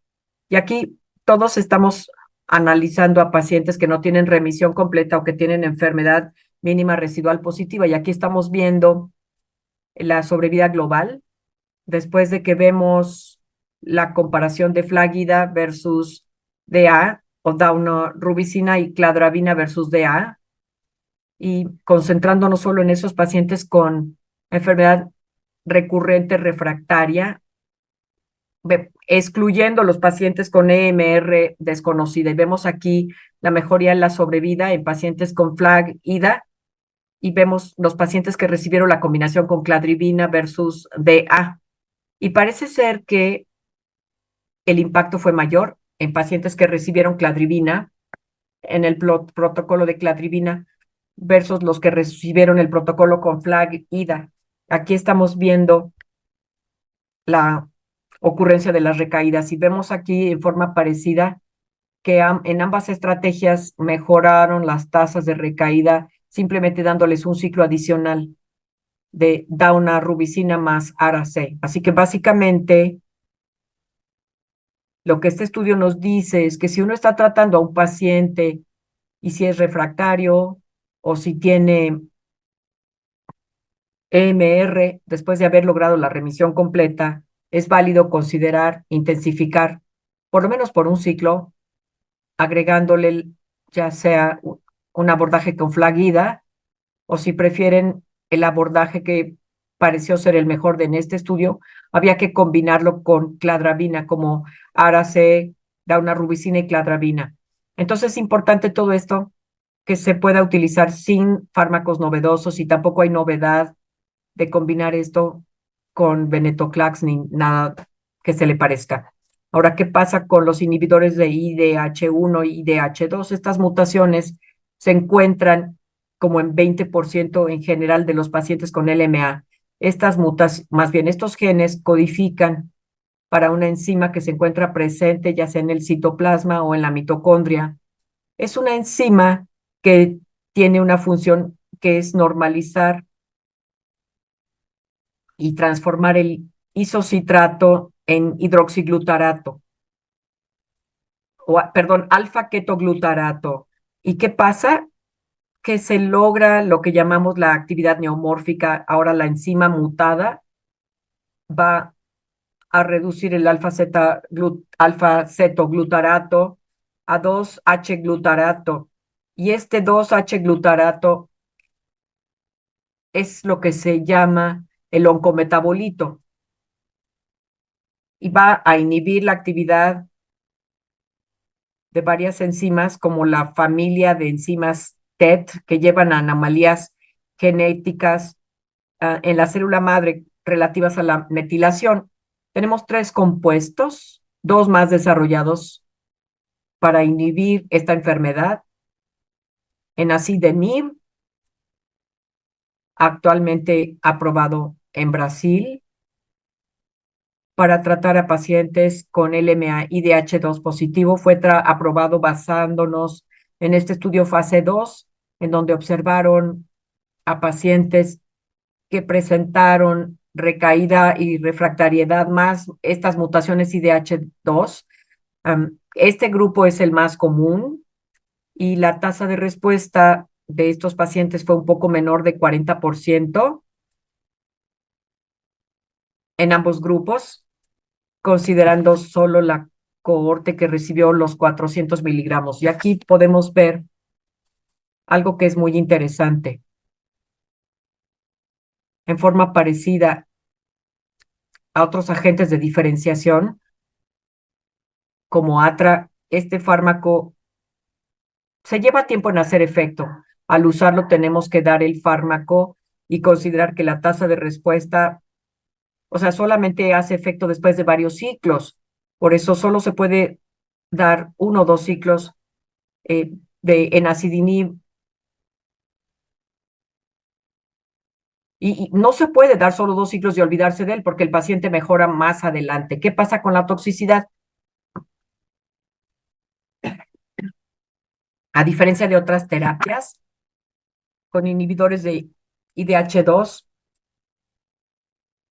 Y aquí todos estamos analizando a pacientes que no tienen remisión completa o que tienen enfermedad mínima residual positiva, y aquí estamos viendo la sobrevida global después de que vemos la comparación de FLAG-IDA versus DA o daunorubicina y cladribina versus DA, y concentrándonos solo en esos pacientes con enfermedad recurrente refractaria, excluyendo los pacientes con EMR desconocida. Y vemos aquí la mejoría en la sobrevida en pacientes con FLAG-IDA, y vemos los pacientes que recibieron la combinación con cladribina versus DA. Y parece ser que el impacto fue mayor en pacientes que recibieron cladribina en el protocolo de cladribina versus los que recibieron el protocolo con FLAG-IDA. Aquí estamos viendo la ocurrencia de las recaídas y vemos aquí en forma parecida que en ambas estrategias mejoraron las tasas de recaída simplemente dándoles un ciclo adicional de daunorubicina más Ara-C. Así que básicamente lo que este estudio nos dice es que si uno está tratando a un paciente y si es refractario o si tiene EMR después de haber logrado la remisión completa, es válido considerar intensificar por lo menos por un ciclo, agregándole ya sea un abordaje con FLAG-IDA o si prefieren el abordaje que pareció ser el mejor en este estudio, había que combinarlo con cladribina como Ara-C, daunorubicina y cladribina. Entonces es importante todo esto que se pueda utilizar sin fármacos novedosos y tampoco hay novedad de combinar esto con venetoclax ni nada que se le parezca. Ahora, ¿qué pasa con los inhibidores de IDH1 y IDH2? Estas mutaciones se encuentran como en 20% en general de los pacientes con LMA. Más bien estos genes codifican para una enzima que se encuentra presente ya sea en el citoplasma o en la mitocondria. Es una enzima que tiene una función que es normalizar y transformar el isocitrato en hidroxiglutarato, perdón, alfa-ketoglutarato. ¿Y qué pasa? que se logra lo que llamamos la actividad neomórfica. Ahora la enzima mutada va a reducir el alfa-cetoglutarato a 2H-glutarato. Y este 2H-glutarato es lo que se llama el oncometabolito y va a inhibir la actividad de varias enzimas como la familia de enzimas TET que llevan a anomalías genéticas en la célula madre relativas a la metilación. Tenemos 3 compuestos, 2 más desarrollados para inhibir esta enfermedad. Enacidenib, actualmente aprobado en Brasil para tratar a pacientes con LMA IDH2 positivo. Fue aprobado basándonos en este estudio fase 2, en donde observaron a pacientes que presentaron recaída y refractariedad más estas mutaciones IDH2. Este grupo es el más común y la tasa de respuesta de estos pacientes fue un poco menor de 40% en ambos grupos, considerando solo la cohorte que recibió los 400 miligramos. Y aquí podemos ver algo que es muy interesante. En forma parecida a otros agentes de diferenciación, como ATRA, este fármaco se lleva tiempo en hacer efecto. Al usarlo tenemos que dar el fármaco y considerar que la tasa de respuesta, o sea, solamente hace efecto después de varios ciclos. Por eso solo se puede dar 1 o 2 ciclos de enacidinib. Y no se puede dar solo 2 ciclos y olvidarse de él porque el paciente mejora más adelante. ¿Qué pasa con la toxicidad? A diferencia de otras terapias con inhibidores de IDH2,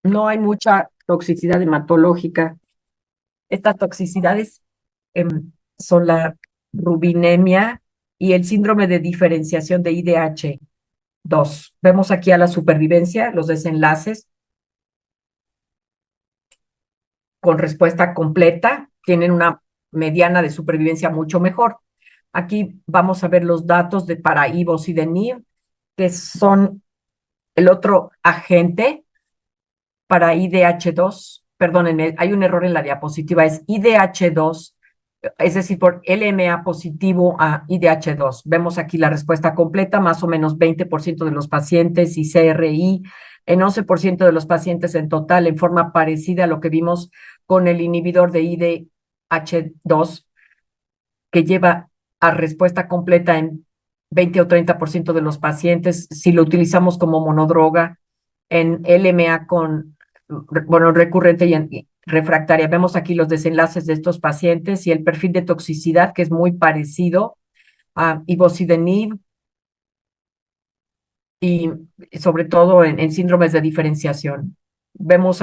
no hay mucha toxicidad hematológica. Estas toxicidades son la rubinemia y el síndrome de diferenciación de IDH2. Vemos aquí a la supervivencia, los desenlaces con respuesta completa, tienen una mediana de supervivencia mucho mejor. Aquí vamos a ver los datos para ivosidenib, que son el otro agente para IDH2. Perdonen, hay un error en la diapositiva, es IDH2, es decir, por LMA positivo a IDH2. Vemos aquí la respuesta completa, más o menos 20% de los pacientes y CRI en 11% de los pacientes en total, en forma parecida a lo que vimos con el inhibidor de IDH2, que lleva a respuesta completa en 20 o 30% de los pacientes. Si lo utilizamos como monodroga en LMA recurrente y refractaria. Vemos aquí los desenlaces de estos pacientes y el perfil de toxicidad, que es muy parecido a ivosidenib y sobre todo en síndromes de diferenciación. Vemos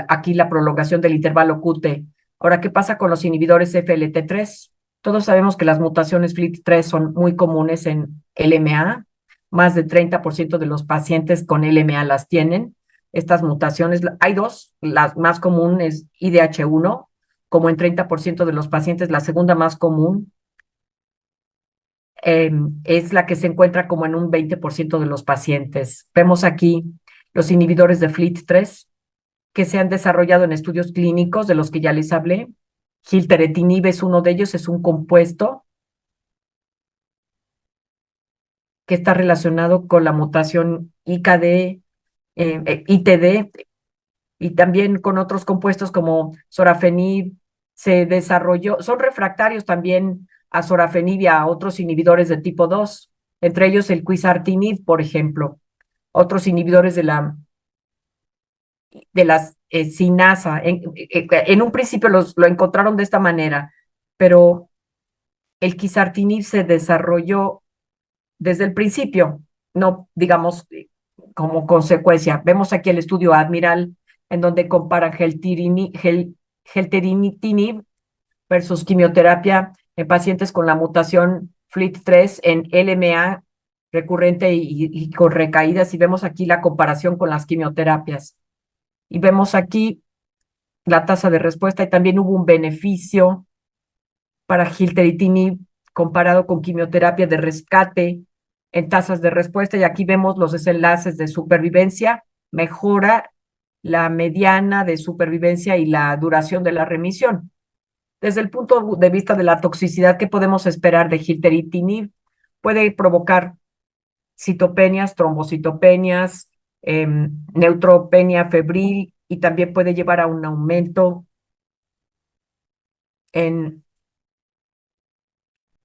aquí la prolongación del intervalo QT. Ahora, ¿qué pasa con los inhibidores FLT3? Todos sabemos que las mutaciones FLT3 son muy comunes en LMA. Más de 30% de los pacientes con LMA las tienen. Estas mutaciones, hay 2, la más común es IDH1, como en 30% de los pacientes. La segunda más común es la que se encuentra como en un 20% de los pacientes. Vemos aquí los inhibidores de FLT3 que se han desarrollado en estudios clínicos, de los que ya les hablé. Gilteritinib es uno de ellos, es un compuesto que está relacionado con la mutación ITD, y también con otros compuestos como sorafenib. Se desarrolló, son refractarios también a sorafenib y a otros inhibidores de tipo 2, entre ellos el quizartinib, por ejemplo, otros inhibidores de las sinasa. En un principio lo encontraron de esta manera, pero el quizartinib se desarrolló desde el principio, no digamos como consecuencia. Vemos aquí el estudio Admiral, en donde comparan gelteritinib versus quimioterapia en pacientes con la mutación FLT3 en LMA recurrente y con recaídas, y vemos aquí la comparación con las quimioterapias. Y vemos aquí la tasa de respuesta y también hubo un beneficio para gilteritinib comparado con quimioterapia de rescate en tasas de respuesta. Y aquí vemos los desenlaces de supervivencia, mejora la mediana de supervivencia y la duración de la remisión. Desde el punto de vista de la toxicidad, ¿qué podemos esperar de gilteritinib? Puede provocar citopenias, trombocitopenias, neutropenia febril y también puede llevar a un aumento en,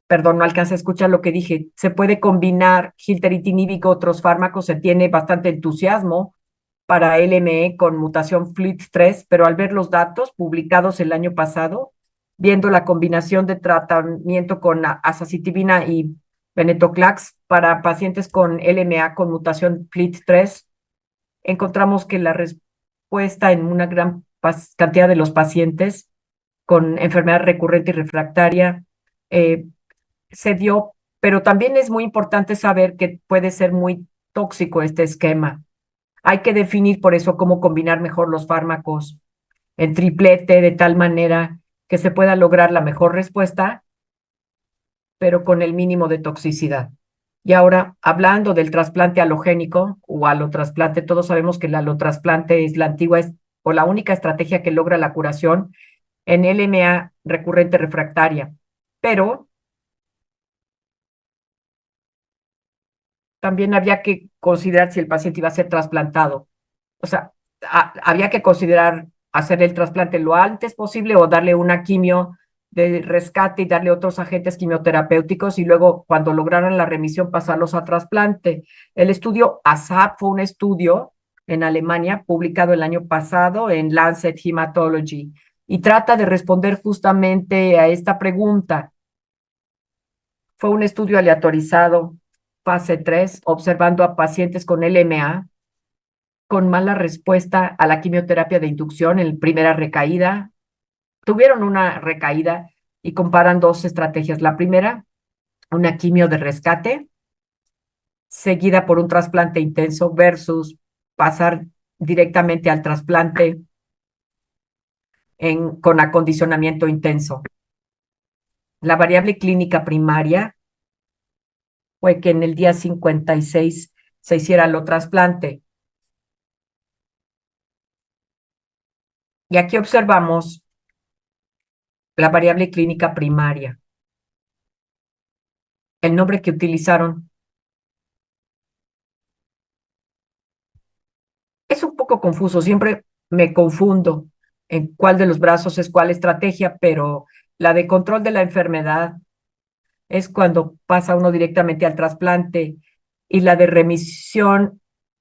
perdón, no alcancé a escuchar lo que dije, se puede combinar gilteritinib con otros fármacos, se tiene bastante entusiasmo para LME con mutación FLT3, pero al ver los datos publicados el año pasado, viendo la combinación de tratamiento con azacitidina y venetoclax para pacientes con LMA con mutación FLT3, encontramos que la respuesta en una gran cantidad de los pacientes con enfermedad recurrente y refractaria eh, se dio, pero también es muy importante saber que puede ser muy tóxico este esquema. Hay que definir por eso cómo combinar mejor los fármacos en triplete de tal manera que se pueda lograr la mejor respuesta, pero con el mínimo de toxicidad. Y ahora, hablando del trasplante halogénico o alotrasplante, todos sabemos que el alotrasplante es la antigua o la única estrategia que logra la curación en LMA recurrente refractaria, pero también había que considerar si el paciente iba a ser trasplantado. O sea, había que considerar hacer el trasplante lo antes posible o darle una quimio de rescate y darle otros agentes quimioterapéuticos y luego cuando lograran la remisión pasarlos a trasplante. El estudio ASAP fue un estudio en Alemania publicado el año pasado en Lancet Hematology y trata de responder justamente a esta pregunta. Fue un estudio aleatorizado, fase 3, observando a pacientes con LMA con mala respuesta a la quimioterapia de inducción en primera recaída. Tuvieron una recaída y comparan dos estrategias. La primera, una quimio de rescate, seguida por un trasplante intenso versus pasar directamente al trasplante con acondicionamiento intenso. La variable clínica primaria fue que en el día 56 se hiciera el trasplante. Y aquí observamos la variable clínica primaria. El nombre que utilizaron es un poco confuso, siempre me confundo en cuál de los brazos es cuál estrategia, pero la de control de la enfermedad es cuando pasa uno directamente al trasplante y la de remisión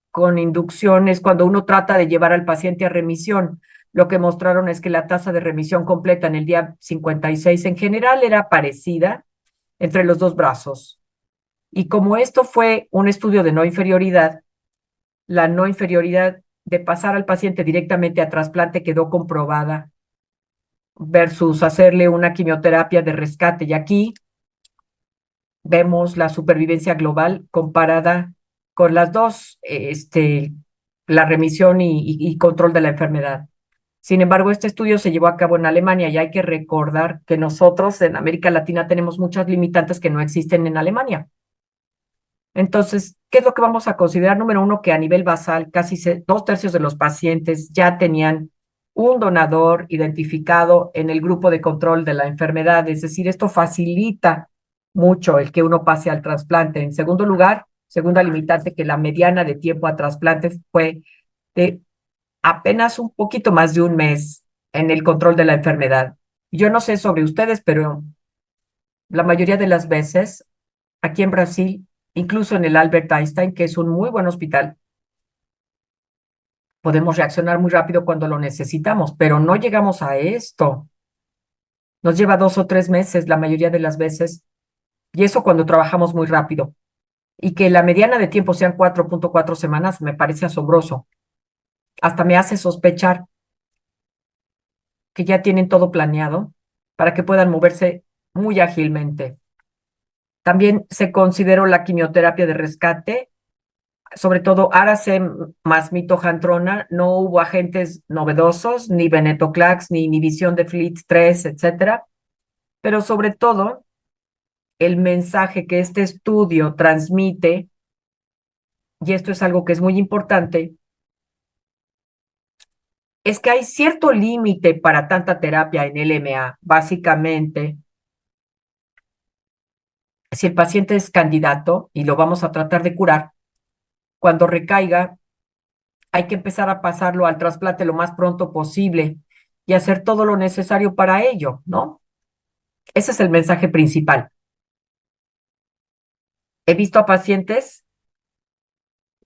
con inducción es cuando uno trata de llevar al paciente a remisión. Lo que mostraron es que la tasa de remisión completa en el día 56 en general era parecida entre los dos brazos. Y como esto fue un estudio de no inferioridad, la no inferioridad de pasar al paciente directamente a trasplante quedó comprobada versus hacerle una quimioterapia de rescate. Y aquí vemos la supervivencia global comparada con las dos, la remisión y control de la enfermedad. Sin embargo, este estudio se llevó a cabo en Alemania y hay que recordar que nosotros en América Latina tenemos muchas limitantes que no existen en Alemania. Entonces, ¿qué es lo que vamos a considerar? Número uno, que a nivel basal casi 2/3 de los pacientes ya tenían un donador identificado en el grupo de control de la enfermedad. Es decir, esto facilita mucho el que uno pase al trasplante. En segundo lugar, segunda limitante, que la mediana de tiempo a trasplante fue de apenas un poquito más de un mes en el control de la enfermedad. Yo no sé sobre ustedes, pero la mayoría de las veces aquí en Brasil, incluso en el Albert Einstein, que es un muy buen hospital, podemos reaccionar muy rápido cuando lo necesitamos, pero no llegamos a esto. Nos lleva 2 o 3 meses la mayoría de las veces, y eso cuando trabajamos muy rápido. Y que la mediana de tiempo sean 4.4 semanas me parece asombroso. Hasta me hace sospechar que ya tienen todo planeado para que puedan moverse muy ágilmente. También se consideró la quimioterapia de rescate, sobre todo Aracem más mitojantrona. No hubo agentes novedosos, ni venetoclax, ni inhibición de FLT3, etcétera. Pero sobre todo, el mensaje que este estudio transmite, y esto es algo que es muy importante, es que hay cierto límite para tanta terapia en LMA. Básicamente, si el paciente es candidato y lo vamos a tratar de curar, cuando recaiga, hay que empezar a pasarlo al trasplante lo más pronto posible y hacer todo lo necesario para ello, ¿no? Ese es el mensaje principal. He visto a pacientes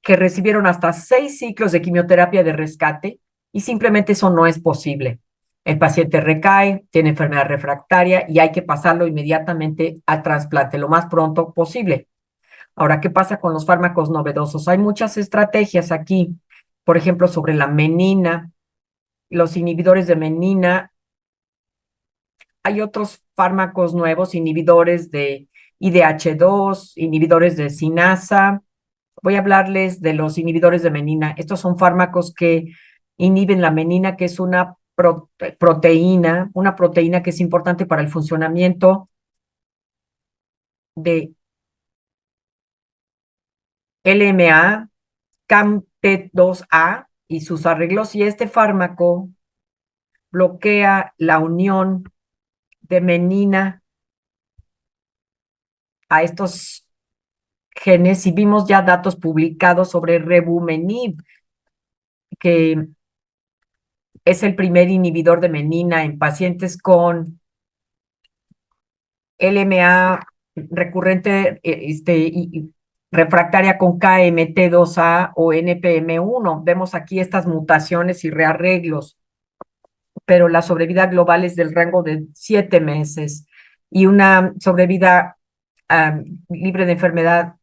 que recibieron hasta 6 ciclos de quimioterapia de rescate y simplemente eso no es posible. El paciente recae, tiene enfermedad refractaria y hay que pasarlo inmediatamente al trasplante lo más pronto posible. Ahora, ¿qué pasa con los fármacos novedosos? Hay muchas estrategias aquí, por ejemplo, sobre la menina, los inhibidores de menina. Hay otros fármacos nuevos, inhibidores de IDH2, inhibidores de sinasa. Voy a hablarles de los inhibidores de menina. Estos son fármacos que inhiben la menina, que es una proteína que es importante para el funcionamiento de LMA, CAMT2A y sus arreglos. Y este fármaco bloquea la unión de menina a estos genes, y vimos ya datos publicados sobre revumenib, que es el primer inhibidor de menina en pacientes con LMA recurrente y refractaria con KMT2A o NPM1. Vemos aquí estas mutaciones y rearreglos, pero la sobrevida global es del rango de 7 meses y una sobrevida libre de enfermedad,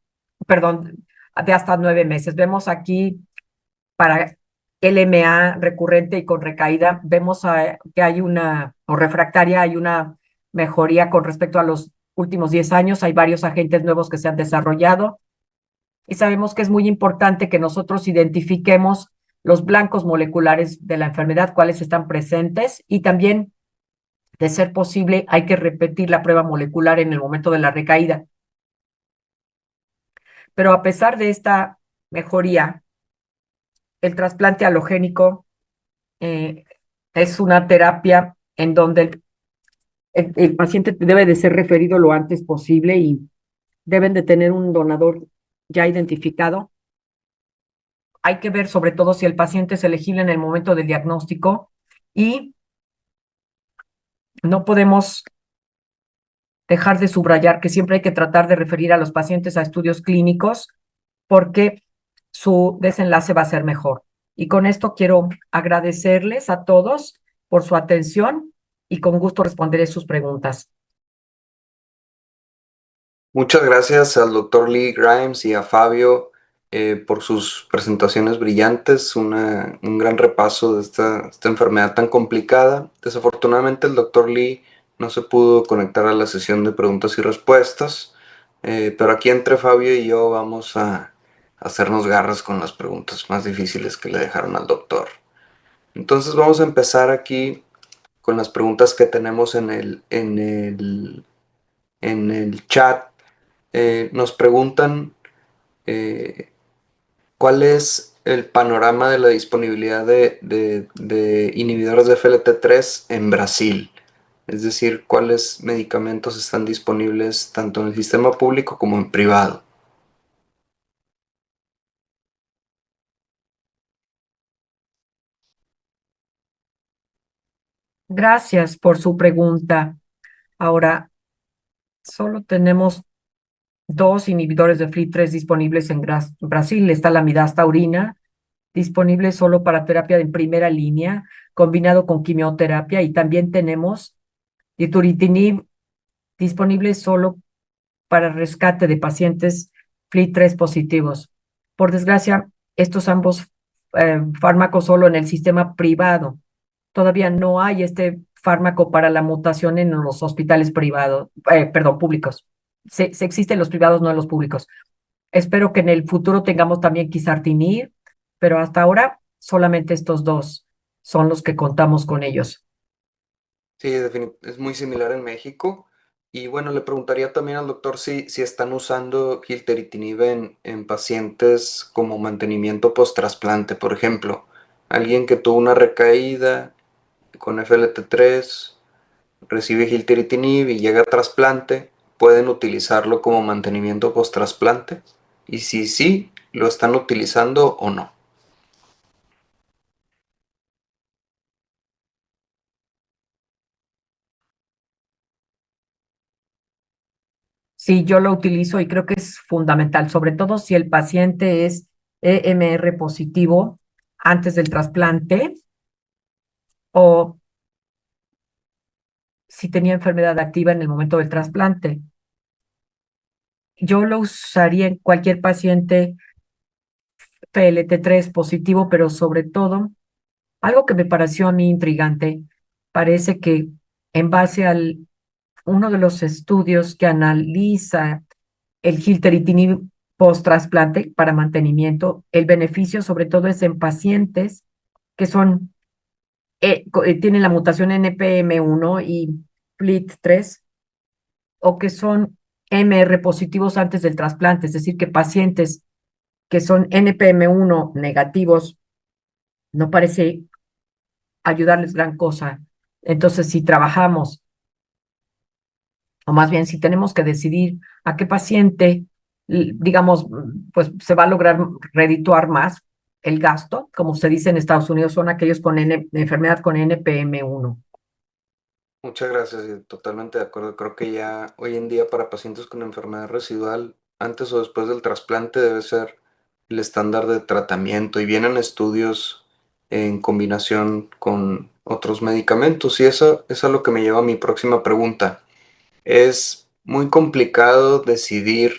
perdón, de hasta 9 meses. Vemos aquí para LMA recurrente y con recaída, vemos que hay o refractaria, hay una mejoría con respecto a los últimos 10 años. Hay varios agentes nuevos que se han desarrollado y sabemos que es muy importante que nosotros identifiquemos los blancos moleculares de la enfermedad, cuáles están presentes, y también, de ser posible, hay que repetir la prueba molecular en el momento de la recaída. Pero a pesar de esta mejoría, el trasplante halogénico eh, es una terapia en donde el paciente debe de ser referido lo antes posible y deben de tener un donador ya identificado. Hay que ver sobre todo si el paciente es elegible en el momento del diagnóstico, y no podemos dejar de subrayar que siempre hay que tratar de referir a los pacientes a estudios clínicos porque su desenlace va a ser mejor. Y con esto quiero agradecerles a todos por su atención y con gusto responderé sus preguntas. Muchas gracias al doctor Lee Grimes y a Fabio por sus presentaciones brillantes, un gran repaso de esta enfermedad tan complicada. Desafortunadamente el doctor Lee no se pudo conectar a la sesión de preguntas y respuestas, pero aquí entre Fabio y yo vamos a hacernos garras con las preguntas más difíciles que le dejaron al doctor. Entonces vamos a empezar aquí con las preguntas que tenemos en el chat. Nos preguntan cuál es el panorama de la disponibilidad de inhibidores de FLT3 en Brasil. Es decir, cuáles medicamentos están disponibles tanto en el sistema público como en privado. Gracias por su pregunta. Ahora, solo tenemos 2 inhibidores de FLT3 disponibles en Brasil. Está la midastaurina, disponible solo para terapia en primera línea, combinado con quimioterapia, y también tenemos dituritinib, disponible solo para rescate de pacientes FLT3 positivos. Por desgracia, estos ambos fármacos solo en el sistema privado. Todavía no hay este fármaco para la mutación en los hospitales privados, públicos. se existe en los privados, no en los públicos. Espero que en el futuro tengamos también Quizartinib, pero hasta ahora solamente estos dos son los que contamos con ellos. Sí, es muy similar en México. Y bueno, le preguntaría también al doctor si están usando gilteritinib en pacientes como mantenimiento post-trasplante. Por ejemplo, alguien que tuvo una recaída con FLT3, recibe gilteritinib y llega a trasplante, ¿pueden utilizarlo como mantenimiento post-trasplante? Y si sí, ¿lo están utilizando o no? Sí, yo lo utilizo y creo que es fundamental, sobre todo si el paciente es EMR positivo antes del trasplante o si tenía enfermedad activa en el momento del trasplante. Yo lo usaría en cualquier paciente PLT3 positivo, pero sobre todo, algo que me pareció a mí intrigante, parece que en base al uno de los estudios que analiza el gilteritinib post-trasplante para mantenimiento, el beneficio sobre todo es en pacientes que son, tienen la mutación NPM1 y FLT3 o que son MR positivos antes del trasplante, es decir, que pacientes que son NPM1 negativos no parece ayudarles gran cosa. Entonces, si trabajamos, o más bien si tenemos que decidir a qué paciente, digamos, pues se va a lograr redituar más el gasto, como se dice en Estados Unidos, son aquellos con enfermedad con NPM1. Muchas gracias, y totalmente de acuerdo. Creo que ya hoy en día para pacientes con enfermedad residual, antes o después del trasplante debe ser el estándar de tratamiento y vienen estudios en combinación con otros medicamentos. Y eso es a lo que me lleva a mi próxima pregunta. Es muy complicado decidir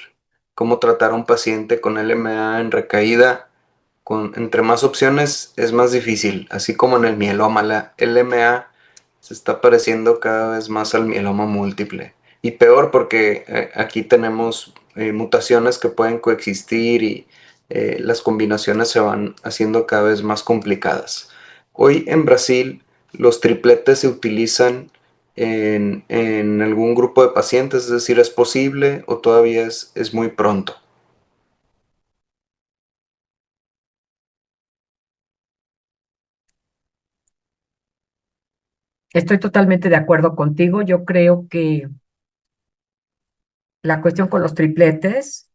cómo tratar a un paciente con LMA en recaída. Entre más opciones es más difícil, así como en el mieloma. La LMA se está pareciendo cada vez más al mieloma múltiple. Y peor porque aquí tenemos mutaciones que pueden coexistir y las combinaciones se van haciendo cada vez más complicadas. Hoy en Brasil los tripletes se utilizan en algún grupo de pacientes, es decir, ¿es posible o todavía es muy pronto? Estoy totalmente de acuerdo contigo. Yo creo que la cuestión con los tripletes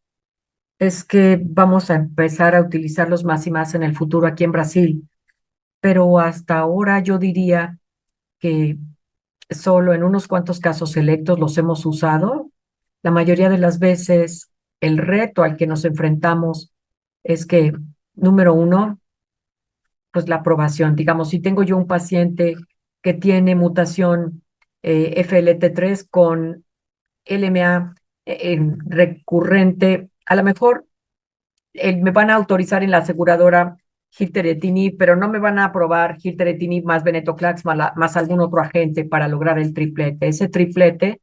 es que vamos a empezar a utilizarlos más y más en el futuro aquí en Brasil, pero hasta ahora yo diría que solo en unos cuantos casos selectos los hemos usado. La mayoría de las veces el reto al que nos enfrentamos es que, número uno, pues la aprobación. Digamos, si tengo yo un paciente que tiene mutación FLT3 con LMA recurrente, a lo mejor me van a autorizar en la aseguradora gilteritinib, pero no me van a aprobar gilteritinib más venetoclax más algún otro agente para lograr el triplete. Ese triplete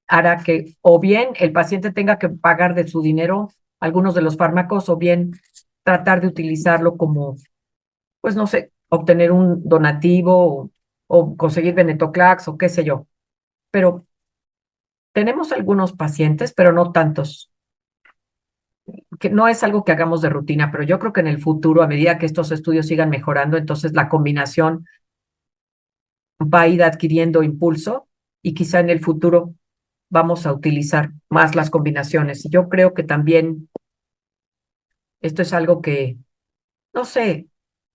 hará que o bien el paciente tenga que pagar de su dinero algunos de los fármacos o bien tratar de utilizarlo como, pues no sé, obtener un donativo o conseguir venetoclax o qué sé yo. Pero tenemos algunos pacientes, pero no tantos, que no es algo que hagamos de rutina, pero yo creo que en el futuro, a medida que estos estudios sigan mejorando, entonces la combinación va a ir adquiriendo impulso y quizá en el futuro vamos a utilizar más las combinaciones. Yo creo que también esto es algo que, no sé,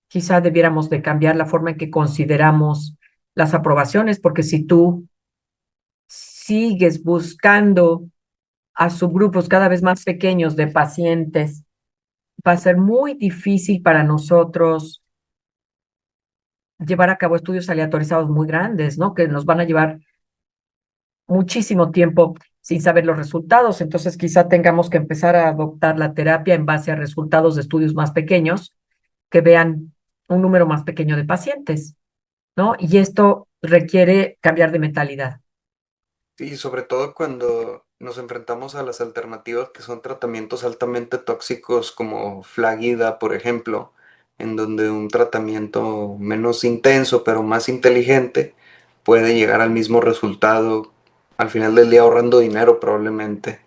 quizá debiéramos de cambiar la forma en que consideramos las aprobaciones, porque si tú sigues buscando a subgrupos cada vez más pequeños de pacientes, va a ser muy difícil para nosotros llevar a cabo estudios aleatorizados muy grandes, ¿no? Que nos van a llevar muchísimo tiempo sin saber los resultados. Entonces, quizá tengamos que empezar a adoptar la terapia en base a resultados de estudios más pequeños que vean un número más pequeño de pacientes, ¿no? Y esto requiere cambiar de mentalidad. Y sobre todo cuando nos enfrentamos a las alternativas que son tratamientos altamente tóxicos como Flagida, por ejemplo, en donde un tratamiento menos intenso pero más inteligente puede llegar al mismo resultado, al final del día ahorrando dinero probablemente.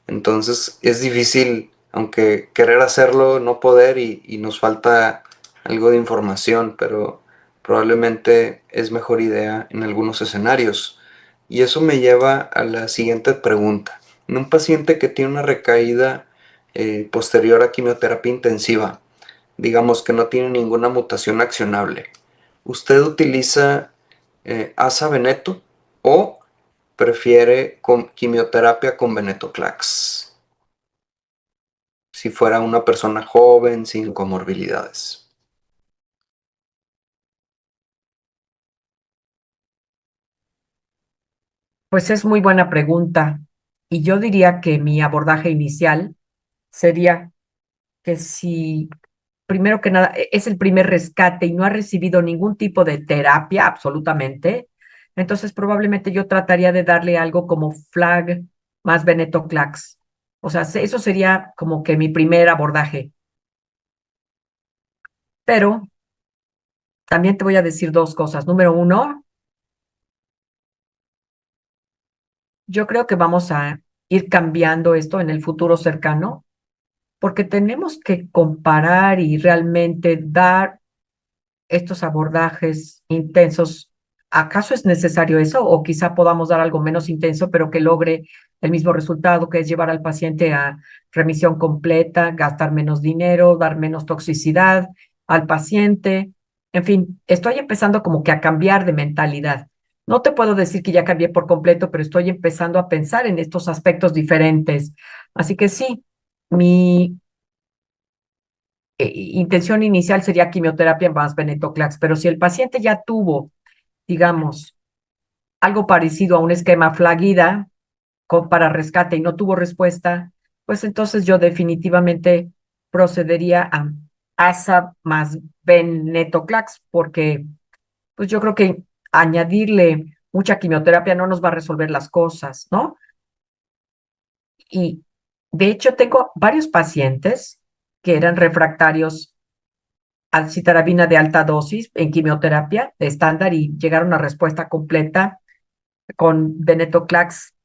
Entonces es difícil, aunque querer hacerlo, no poder y nos falta algo de información, pero probablemente es mejor idea en algunos escenarios. Y eso me lleva a la siguiente pregunta. En un paciente que tiene una recaída posterior a quimioterapia intensiva, digamos que no tiene ninguna mutación accionable, ¿usted utiliza asa Veneto o prefiere con quimioterapia con venetoclax? Si fuera una persona joven sin comorbilidades. Pues es muy buena pregunta. Y yo diría que mi abordaje inicial sería que si, primero que nada, es el primer rescate y no ha recibido ningún tipo de terapia, absolutamente, entonces probablemente yo trataría de darle algo como Flag más venetoclax. O sea, eso sería como que mi primer abordaje. Pero también te voy a decir dos cosas. Número uno, yo creo que vamos a ir cambiando esto en el futuro cercano, porque tenemos que comparar y realmente dar estos abordajes intensos. ¿Acaso es necesario eso? O quizá podamos dar algo menos intenso, pero que logre el mismo resultado, que es llevar al paciente a remisión completa, gastar menos dinero, dar menos toxicidad al paciente. En fin, estoy empezando como que a cambiar de mentalidad. No te puedo decir que ya cambié por completo, pero estoy empezando a pensar en estos aspectos diferentes. Así que sí, mi intención inicial sería quimioterapia más venetoclax, pero si el paciente ya tuvo, digamos, algo parecido a un esquema Flagida para rescate y no tuvo respuesta, pues entonces yo definitivamente procedería a ASA más venetoclax, porque pues yo creo que añadirle mucha quimioterapia no nos va a resolver las cosas, ¿no? Y de hecho tengo varios pacientes que eran refractarios citarabina de alta dosis en quimioterapia de estándar y llegaron a respuesta completa con venetoclax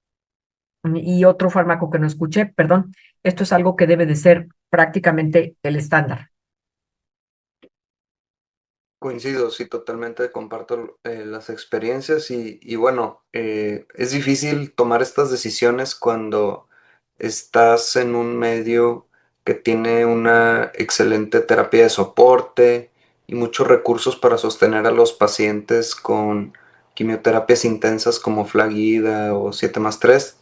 y otro fármaco que no escuché, perdón. Esto es algo que debe de ser prácticamente el estándar. Coincido, sí, totalmente comparto las experiencias y bueno, es difícil tomar estas decisiones cuando estás en un medio que tiene una excelente terapia de soporte y muchos recursos para sostener a los pacientes con quimioterapias intensas como Flagida o 7+3,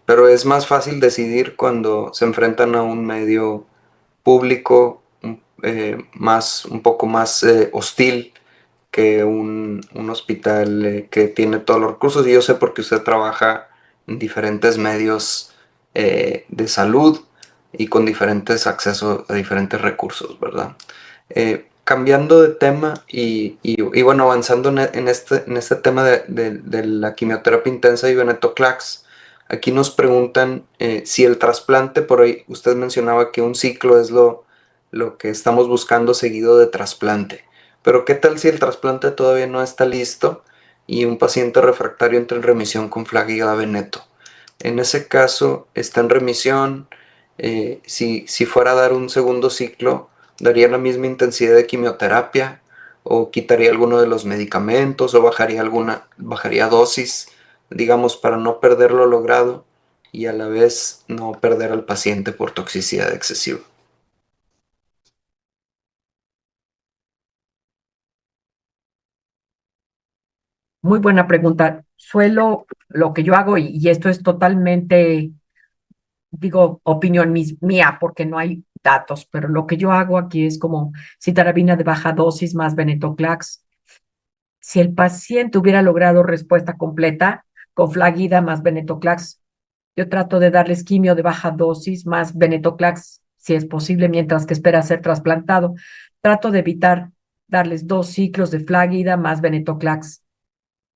pero es más fácil decidir cuando se enfrentan a un medio público un poco más hostil que un hospital que tiene todos los recursos. Y yo sé porque usted trabaja en diferentes medios de salud y con diferentes accesos a diferentes recursos, ¿verdad? Cambiando de tema y bueno, avanzando en este tema de la quimioterapia intensa y venetoclax, aquí nos preguntan si el trasplante, por ahí usted mencionaba que un ciclo es lo que estamos buscando seguido de trasplante. Pero ¿qué tal si el trasplante todavía no está listo y un paciente refractario entra en remisión con Flagida Veneto? En ese caso está en remisión. Si fuera a dar un segundo ciclo, ¿daría la misma intensidad de quimioterapia? ¿O quitaría alguno de los medicamentos? ¿O bajaría dosis, digamos, para no perder lo logrado y a la vez no perder al paciente por toxicidad excesiva? Muy buena pregunta. Lo que yo hago, y esto es totalmente, digo, opinión mía, porque no hay datos, pero lo que yo hago aquí es como citarabina de baja dosis más venetoclax. Si el paciente hubiera logrado respuesta completa con Flagida más venetoclax, yo trato de darles quimio de baja dosis más venetoclax, si es posible, mientras que espera ser trasplantado. Trato de evitar darles 2 ciclos de Flagida más venetoclax.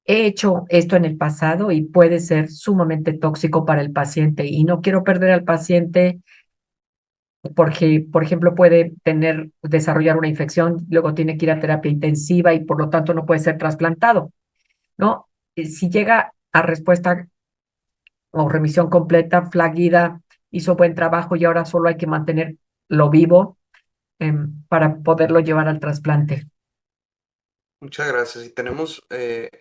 he hecho esto en el pasado y puede ser sumamente tóxico para el paciente y no quiero perder al paciente porque, por ejemplo, puede desarrollar una infección, luego tiene que ir a terapia intensiva y por lo tanto no puede ser trasplantado, ¿no? Si llega a respuesta o remisión completa, Flaguida hizo buen trabajo y ahora solo hay que mantenerlo vivo para poderlo llevar al trasplante. Muchas gracias. Y tenemos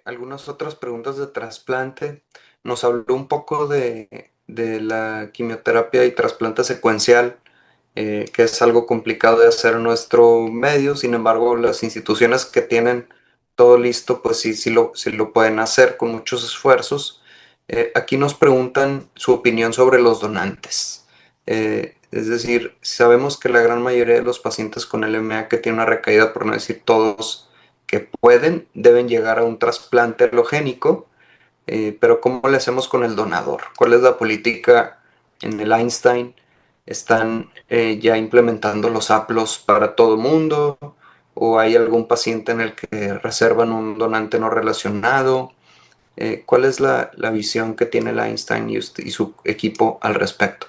algunas otras preguntas de trasplante. Nos habló un poco de la quimioterapia y trasplante secuencial, que es algo complicado de hacer en nuestro medio. Sin embargo, las instituciones que tienen todo listo, pues sí, sí lo pueden hacer con muchos esfuerzos. Aquí nos preguntan su opinión sobre los donantes. Es decir, sabemos que la gran mayoría de los pacientes con LMA que tienen una recaída, por no decir todos, que pueden, deben llegar a un trasplante alogénico, pero ¿cómo le hacemos con el donador? ¿Cuál es la política en el Einstein? ¿Están ya implementando los APLOS para todo el mundo? ¿O hay algún paciente en el que reservan un donante no relacionado? ¿Cuál es la visión que tiene el Einstein y su equipo al respecto?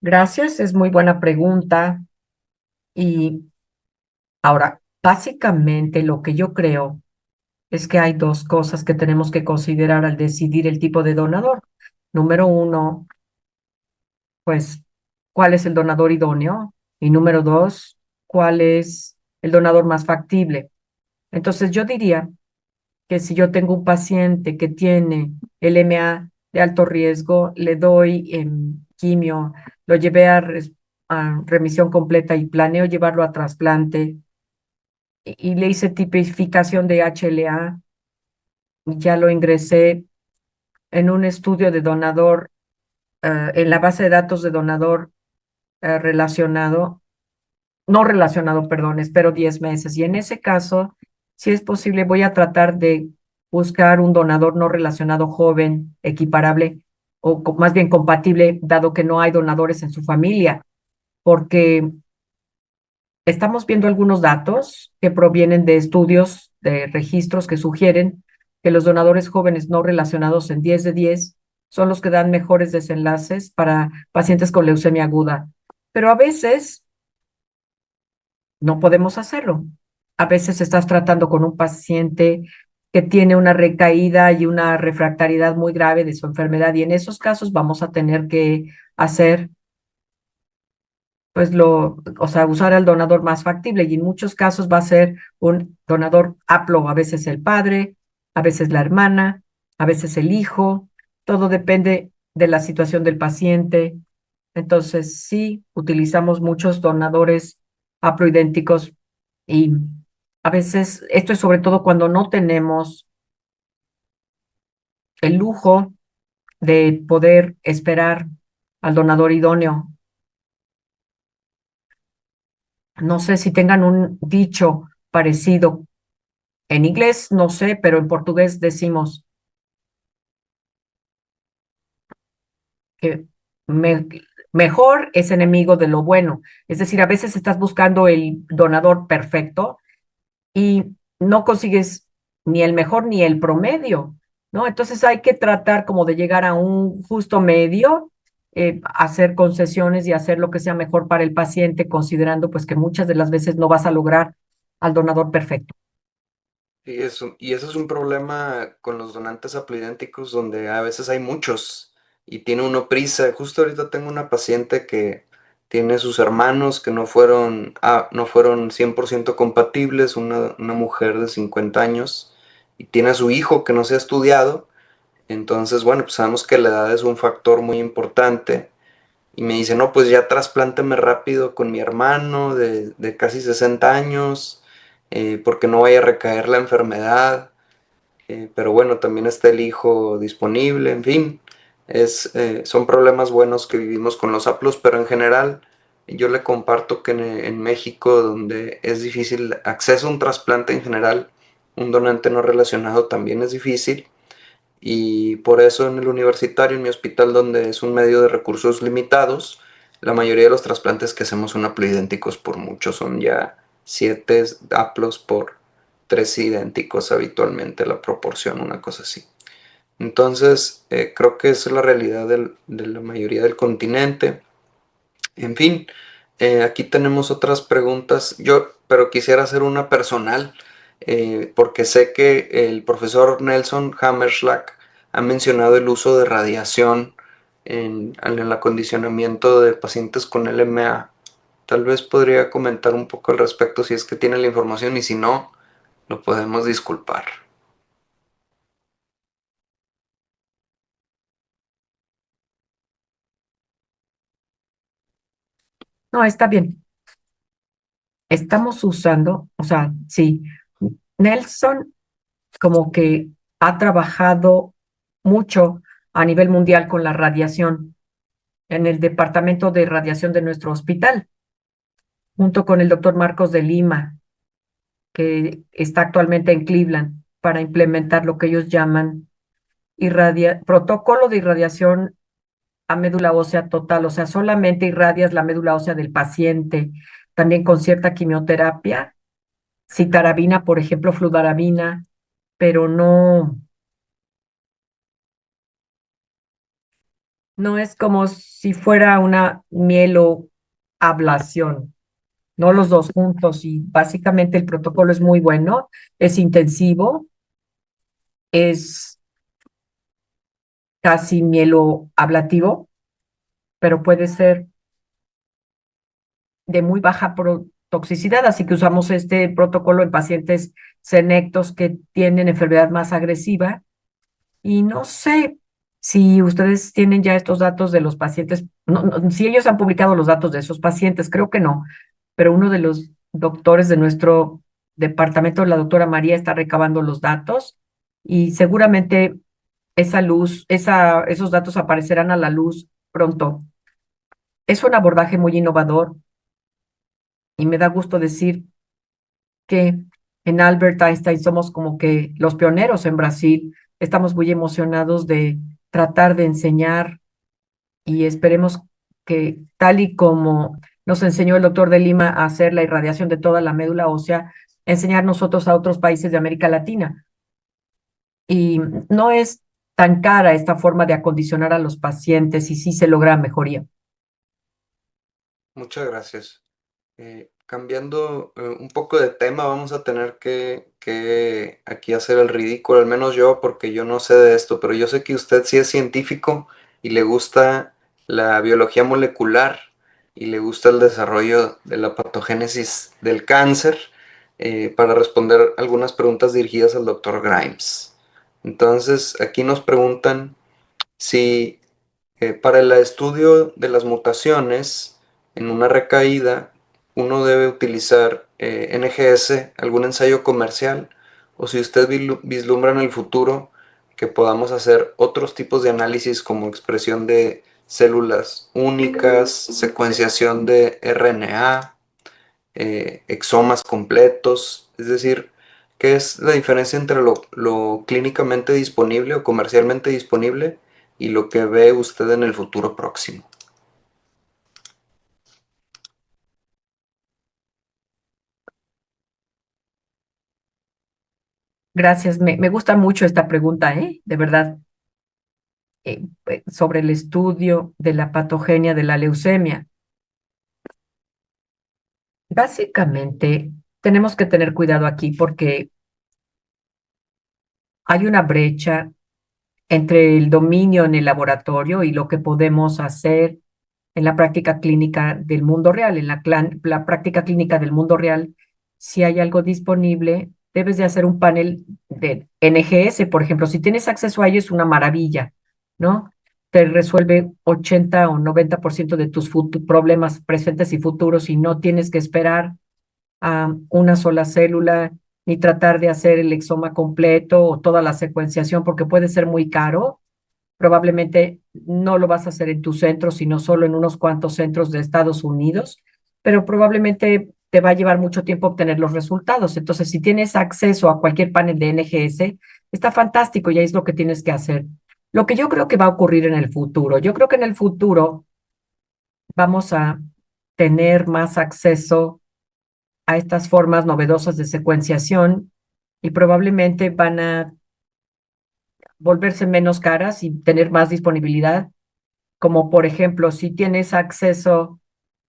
Gracias, es muy buena pregunta. Y ahora, básicamente lo que yo creo es que hay dos cosas que tenemos que considerar al decidir el tipo de donador. Número uno, pues, ¿cuál es el donador idóneo? Y número dos, ¿cuál es el donador más factible? Entonces, yo diría que si yo tengo un paciente que tiene LMA de alto riesgo, le doy quimio, lo llevé a remisión completa y planeo llevarlo a trasplante y le hice tipificación de HLA, ya lo ingresé en un estudio de donador, en la base de datos de donador relacionado, no relacionado, perdón, espero 10 meses. Y en ese caso, si es posible, voy a tratar de buscar un donador no relacionado joven, equiparable, o más bien compatible, dado que no hay donadores en su familia, porque estamos viendo algunos datos que provienen de estudios, de registros que sugieren que los donadores jóvenes no relacionados en 10 de 10 son los que dan mejores desenlaces para pacientes con leucemia aguda. Pero a veces no podemos hacerlo. A veces estás tratando con un paciente que tiene una recaída y una refractariedad muy grave de su enfermedad y en esos casos vamos a tener que hacer, pues o sea, usar al donador más factible y en muchos casos va a ser un donador haplo, a veces el padre, a veces la hermana, a veces el hijo, todo depende de la situación del paciente. Entonces, sí, utilizamos muchos donadores haploidénticos y a veces esto es sobre todo cuando no tenemos el lujo de poder esperar al donador idóneo. No sé si tengan un dicho parecido. En inglés no sé, pero en portugués decimos que me- mejor es enemigo de lo bueno. Es decir, a veces estás buscando el donador perfecto y no consigues ni el mejor ni el promedio, ¿no? Entonces hay que tratar como de llegar a un justo medio, hacer concesiones y hacer lo que sea mejor para el paciente, considerando pues que muchas de las veces no vas a lograr al donador perfecto. Y eso es un problema con los donantes haploidénticos donde a veces hay muchos y tiene uno prisa. Justo ahorita tengo una paciente que tiene sus hermanos que no fueron 100% compatibles, una mujer de 50 años, y tiene a su hijo que no se ha estudiado. Entonces, bueno, pues sabemos que la edad es un factor muy importante. Y me dice, no, pues ya trasplántame rápido con mi hermano de casi 60 años, porque no vaya a recaer la enfermedad. Pero bueno, también está el hijo disponible, en fin, son problemas buenos que vivimos con los aplos, pero en general yo le comparto que en México, donde es difícil acceso a un trasplante en general, un donante no relacionado también es difícil. Y por eso en el universitario, en mi hospital, donde es un medio de recursos limitados, la mayoría de los trasplantes que hacemos son haploidénticos por mucho, son ya 7 haplos por 3 idénticos habitualmente la proporción, una cosa así. Entonces, creo que esa es la realidad de la mayoría del continente. En fin, aquí tenemos otras preguntas. Yo, pero quisiera hacer una personal, porque sé que el profesor Nelson Hammerschlag ha mencionado el uso de radiación en el acondicionamiento de pacientes con LMA. Tal vez podría comentar un poco al respecto si es que tiene la información y si no, lo podemos disculpar. No, está bien. Estamos usando, o sea, sí, Nelson como que ha trabajado mucho a nivel mundial con la radiación en el departamento de radiación de nuestro hospital, junto con el doctor Marcos de Lima, que está actualmente en Cleveland para implementar lo que ellos llaman protocolo de irradiación a médula ósea total, o sea, solamente irradias la médula ósea del paciente, también con cierta quimioterapia, citarabina, por ejemplo, fludarabina, pero no es como si fuera una mieloablación, no los dos juntos, y básicamente el protocolo es muy bueno, es intensivo, es casi mieloablativo, pero puede ser de muy baja toxicidad, así que usamos este protocolo en pacientes senectos que tienen enfermedad más agresiva. Y no sé si ustedes tienen ya estos datos de los pacientes, si ellos han publicado los datos de esos pacientes, creo que no, pero uno de los doctores de nuestro departamento, la doctora María, está recabando los datos y seguramente esos datos aparecerán a la luz pronto. Es un abordaje muy innovador y me da gusto decir que en Albert Einstein somos como que los pioneros en Brasil. Estamos muy emocionados de tratar de enseñar y esperemos que tal y como nos enseñó el doctor de Lima a hacer la irradiación de toda la médula ósea, enseñar nosotros a otros países de América Latina. Y no es tan cara esta forma de acondicionar a los pacientes y sí se logra mejoría. Muchas gracias. Cambiando un poco de tema, vamos a tener que aquí hacer el ridículo, al menos yo, porque yo no sé de esto, pero yo sé que usted sí es científico y le gusta la biología molecular y le gusta el desarrollo de la patogénesis del cáncer, para responder algunas preguntas dirigidas al doctor Grimes. Entonces, aquí nos preguntan si para el estudio de las mutaciones en una recaída, uno debe utilizar NGS, algún ensayo comercial, o si usted vislumbra en el futuro que podamos hacer otros tipos de análisis como expresión de células únicas, secuenciación de RNA, exomas completos, es decir, ¿qué es la diferencia entre lo clínicamente disponible o comercialmente disponible y lo que ve usted en el futuro próximo? Gracias, me gusta mucho esta pregunta, ¿eh? De verdad, sobre el estudio de la patogenia de la leucemia. Básicamente, tenemos que tener cuidado aquí porque hay una brecha entre el dominio en el laboratorio y lo que podemos hacer en la práctica clínica del mundo real. En la práctica clínica del mundo real, si hay algo disponible, debes de hacer un panel de NGS, por ejemplo. Si tienes acceso a ello, es una maravilla, ¿no? Te resuelve 80 o 90% de tus problemas presentes y futuros y no tienes que esperar a una sola célula, ni tratar de hacer el exoma completo o toda la secuenciación, porque puede ser muy caro. Probablemente no lo vas a hacer en tu centro, sino solo en unos cuantos centros de Estados Unidos, pero probablemente te va a llevar mucho tiempo obtener los resultados. Entonces, si tienes acceso a cualquier panel de NGS, está fantástico y ahí es lo que tienes que hacer. Lo que yo creo que va a ocurrir en el futuro, yo creo que en el futuro vamos a tener más acceso a estas formas novedosas de secuenciación y probablemente van a volverse menos caras y tener más disponibilidad, como por ejemplo, si tienes acceso,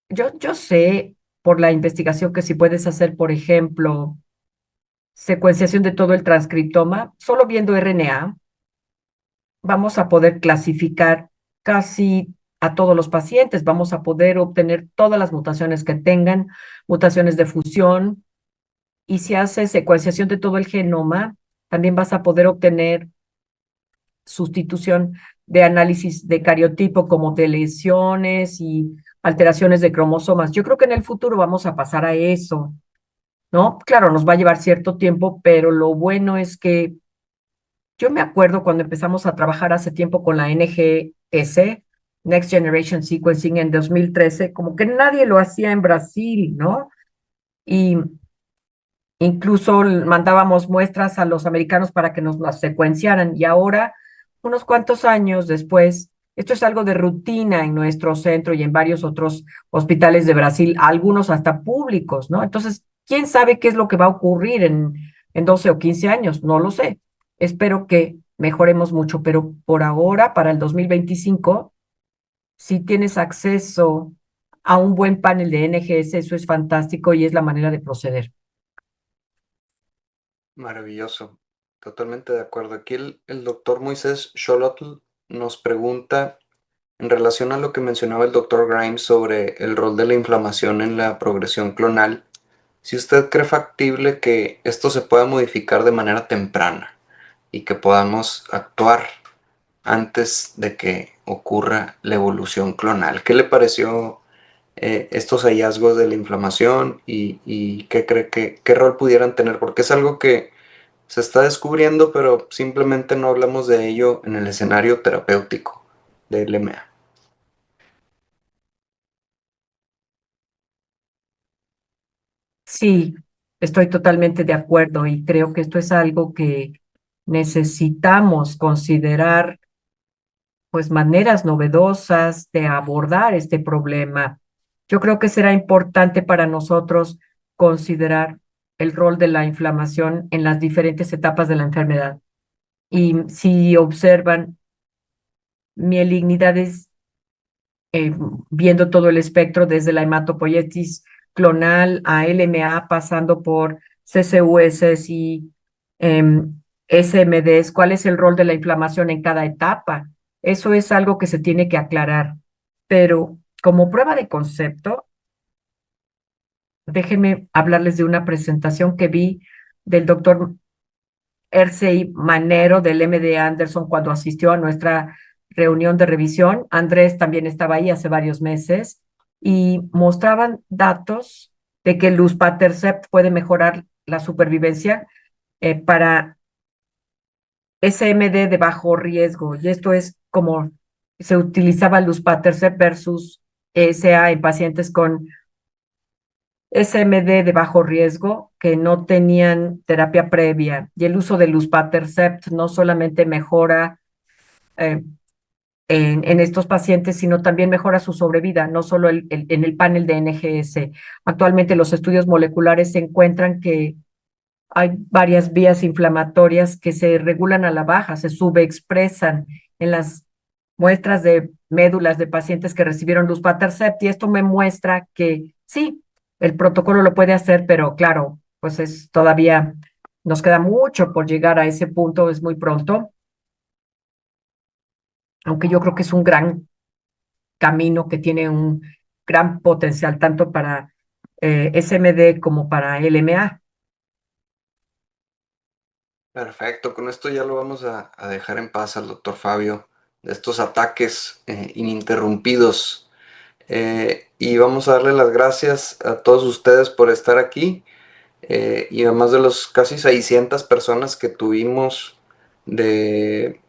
yo sé por la investigación que si puedes hacer, por ejemplo, secuenciación de todo el transcriptoma, solo viendo RNA, vamos a poder clasificar casi a todos los pacientes, vamos a poder obtener todas las mutaciones que tengan, mutaciones de fusión, y si haces secuenciación de todo el genoma, también vas a poder obtener sustitución de análisis de cariotipo como de lesiones y alteraciones de cromosomas. Yo creo que en el futuro vamos a pasar a eso, ¿no? Claro, nos va a llevar cierto tiempo, pero lo bueno es que yo me acuerdo cuando empezamos a trabajar hace tiempo con la NGS, Next Generation Sequencing, en 2013, como que nadie lo hacía en Brasil, ¿no? Y incluso mandábamos muestras a los americanos para que nos las secuenciaran. Y ahora, unos cuantos años después, esto es algo de rutina en nuestro centro y en varios otros hospitales de Brasil, algunos hasta públicos, ¿no? Entonces, ¿quién sabe qué es lo que va a ocurrir en 12 o 15 años? No lo sé. Espero que mejoremos mucho, pero por ahora, para el 2025, si tienes acceso a un buen panel de NGS, eso es fantástico y es la manera de proceder. Maravilloso, totalmente de acuerdo. Aquí el doctor Moisés Xolotl nos pregunta en relación a lo que mencionaba el doctor Grimes sobre el rol de la inflamación en la progresión clonal, si usted cree factible que esto se pueda modificar de manera temprana y que podamos actuar antes de que ocurra la evolución clonal. ¿Qué le pareció estos hallazgos de la inflamación y qué cree que qué rol pudieran tener? Porque es algo que se está descubriendo, pero simplemente no hablamos de ello en el escenario terapéutico de LMA. Sí, estoy totalmente de acuerdo y creo que esto es algo que necesitamos considerar, pues maneras novedosas de abordar este problema. Yo creo que será importante para nosotros considerar el rol de la inflamación en las diferentes etapas de la enfermedad. Y si observan mielinidades eh, viendo todo el espectro desde la hematopoiesis clonal a LMA, pasando por CCUS y SMDs, ¿cuál es el rol de la inflamación en cada etapa? Eso es algo que se tiene que aclarar. Pero como prueba de concepto, déjenme hablarles de una presentación que vi del doctor Ersey Manero del MD Anderson cuando asistió a nuestra reunión de revisión. Andrés también estaba ahí hace varios meses y mostraban datos de que el luspatercept puede mejorar la supervivencia para SMD de bajo riesgo. Y esto es como se utilizaba el luspatercept versus ESA en pacientes con SMD de bajo riesgo que no tenían terapia previa. Y el uso de luspatercept no solamente mejora eh, en estos pacientes, sino también mejora su sobrevida, no solo en el panel de NGS. Actualmente los estudios moleculares encuentran que hay varias vías inflamatorias que se regulan a la baja, se subexpresan en las muestras de médulas de pacientes que recibieron luspatercept y esto me muestra que sí, el protocolo lo puede hacer, pero claro, pues es todavía nos queda mucho por llegar a ese punto, es muy pronto, aunque yo creo que es un gran camino que tiene un gran potencial tanto para SMD como para LMA. Perfecto, con esto ya lo vamos a dejar en paz al doctor Fabio de estos ataques ininterrumpidos. Y vamos a darle las gracias a todos ustedes por estar aquí y además de los casi 600 personas que tuvimos de,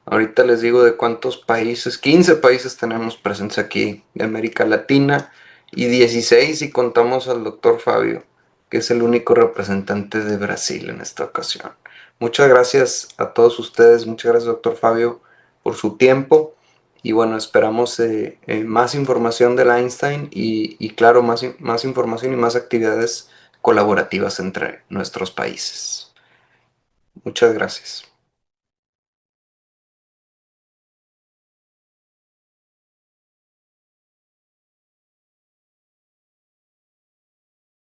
ahorita les digo de cuántos países, 15 países tenemos presencia aquí de América Latina y 16 si contamos al doctor Fabio, que es el único representante de Brasil en esta ocasión. Muchas gracias a todos ustedes, muchas gracias doctor Fabio por su tiempo Y bueno, esperamos más información del Einstein y claro, más información y más actividades colaborativas entre nuestros países. Muchas gracias.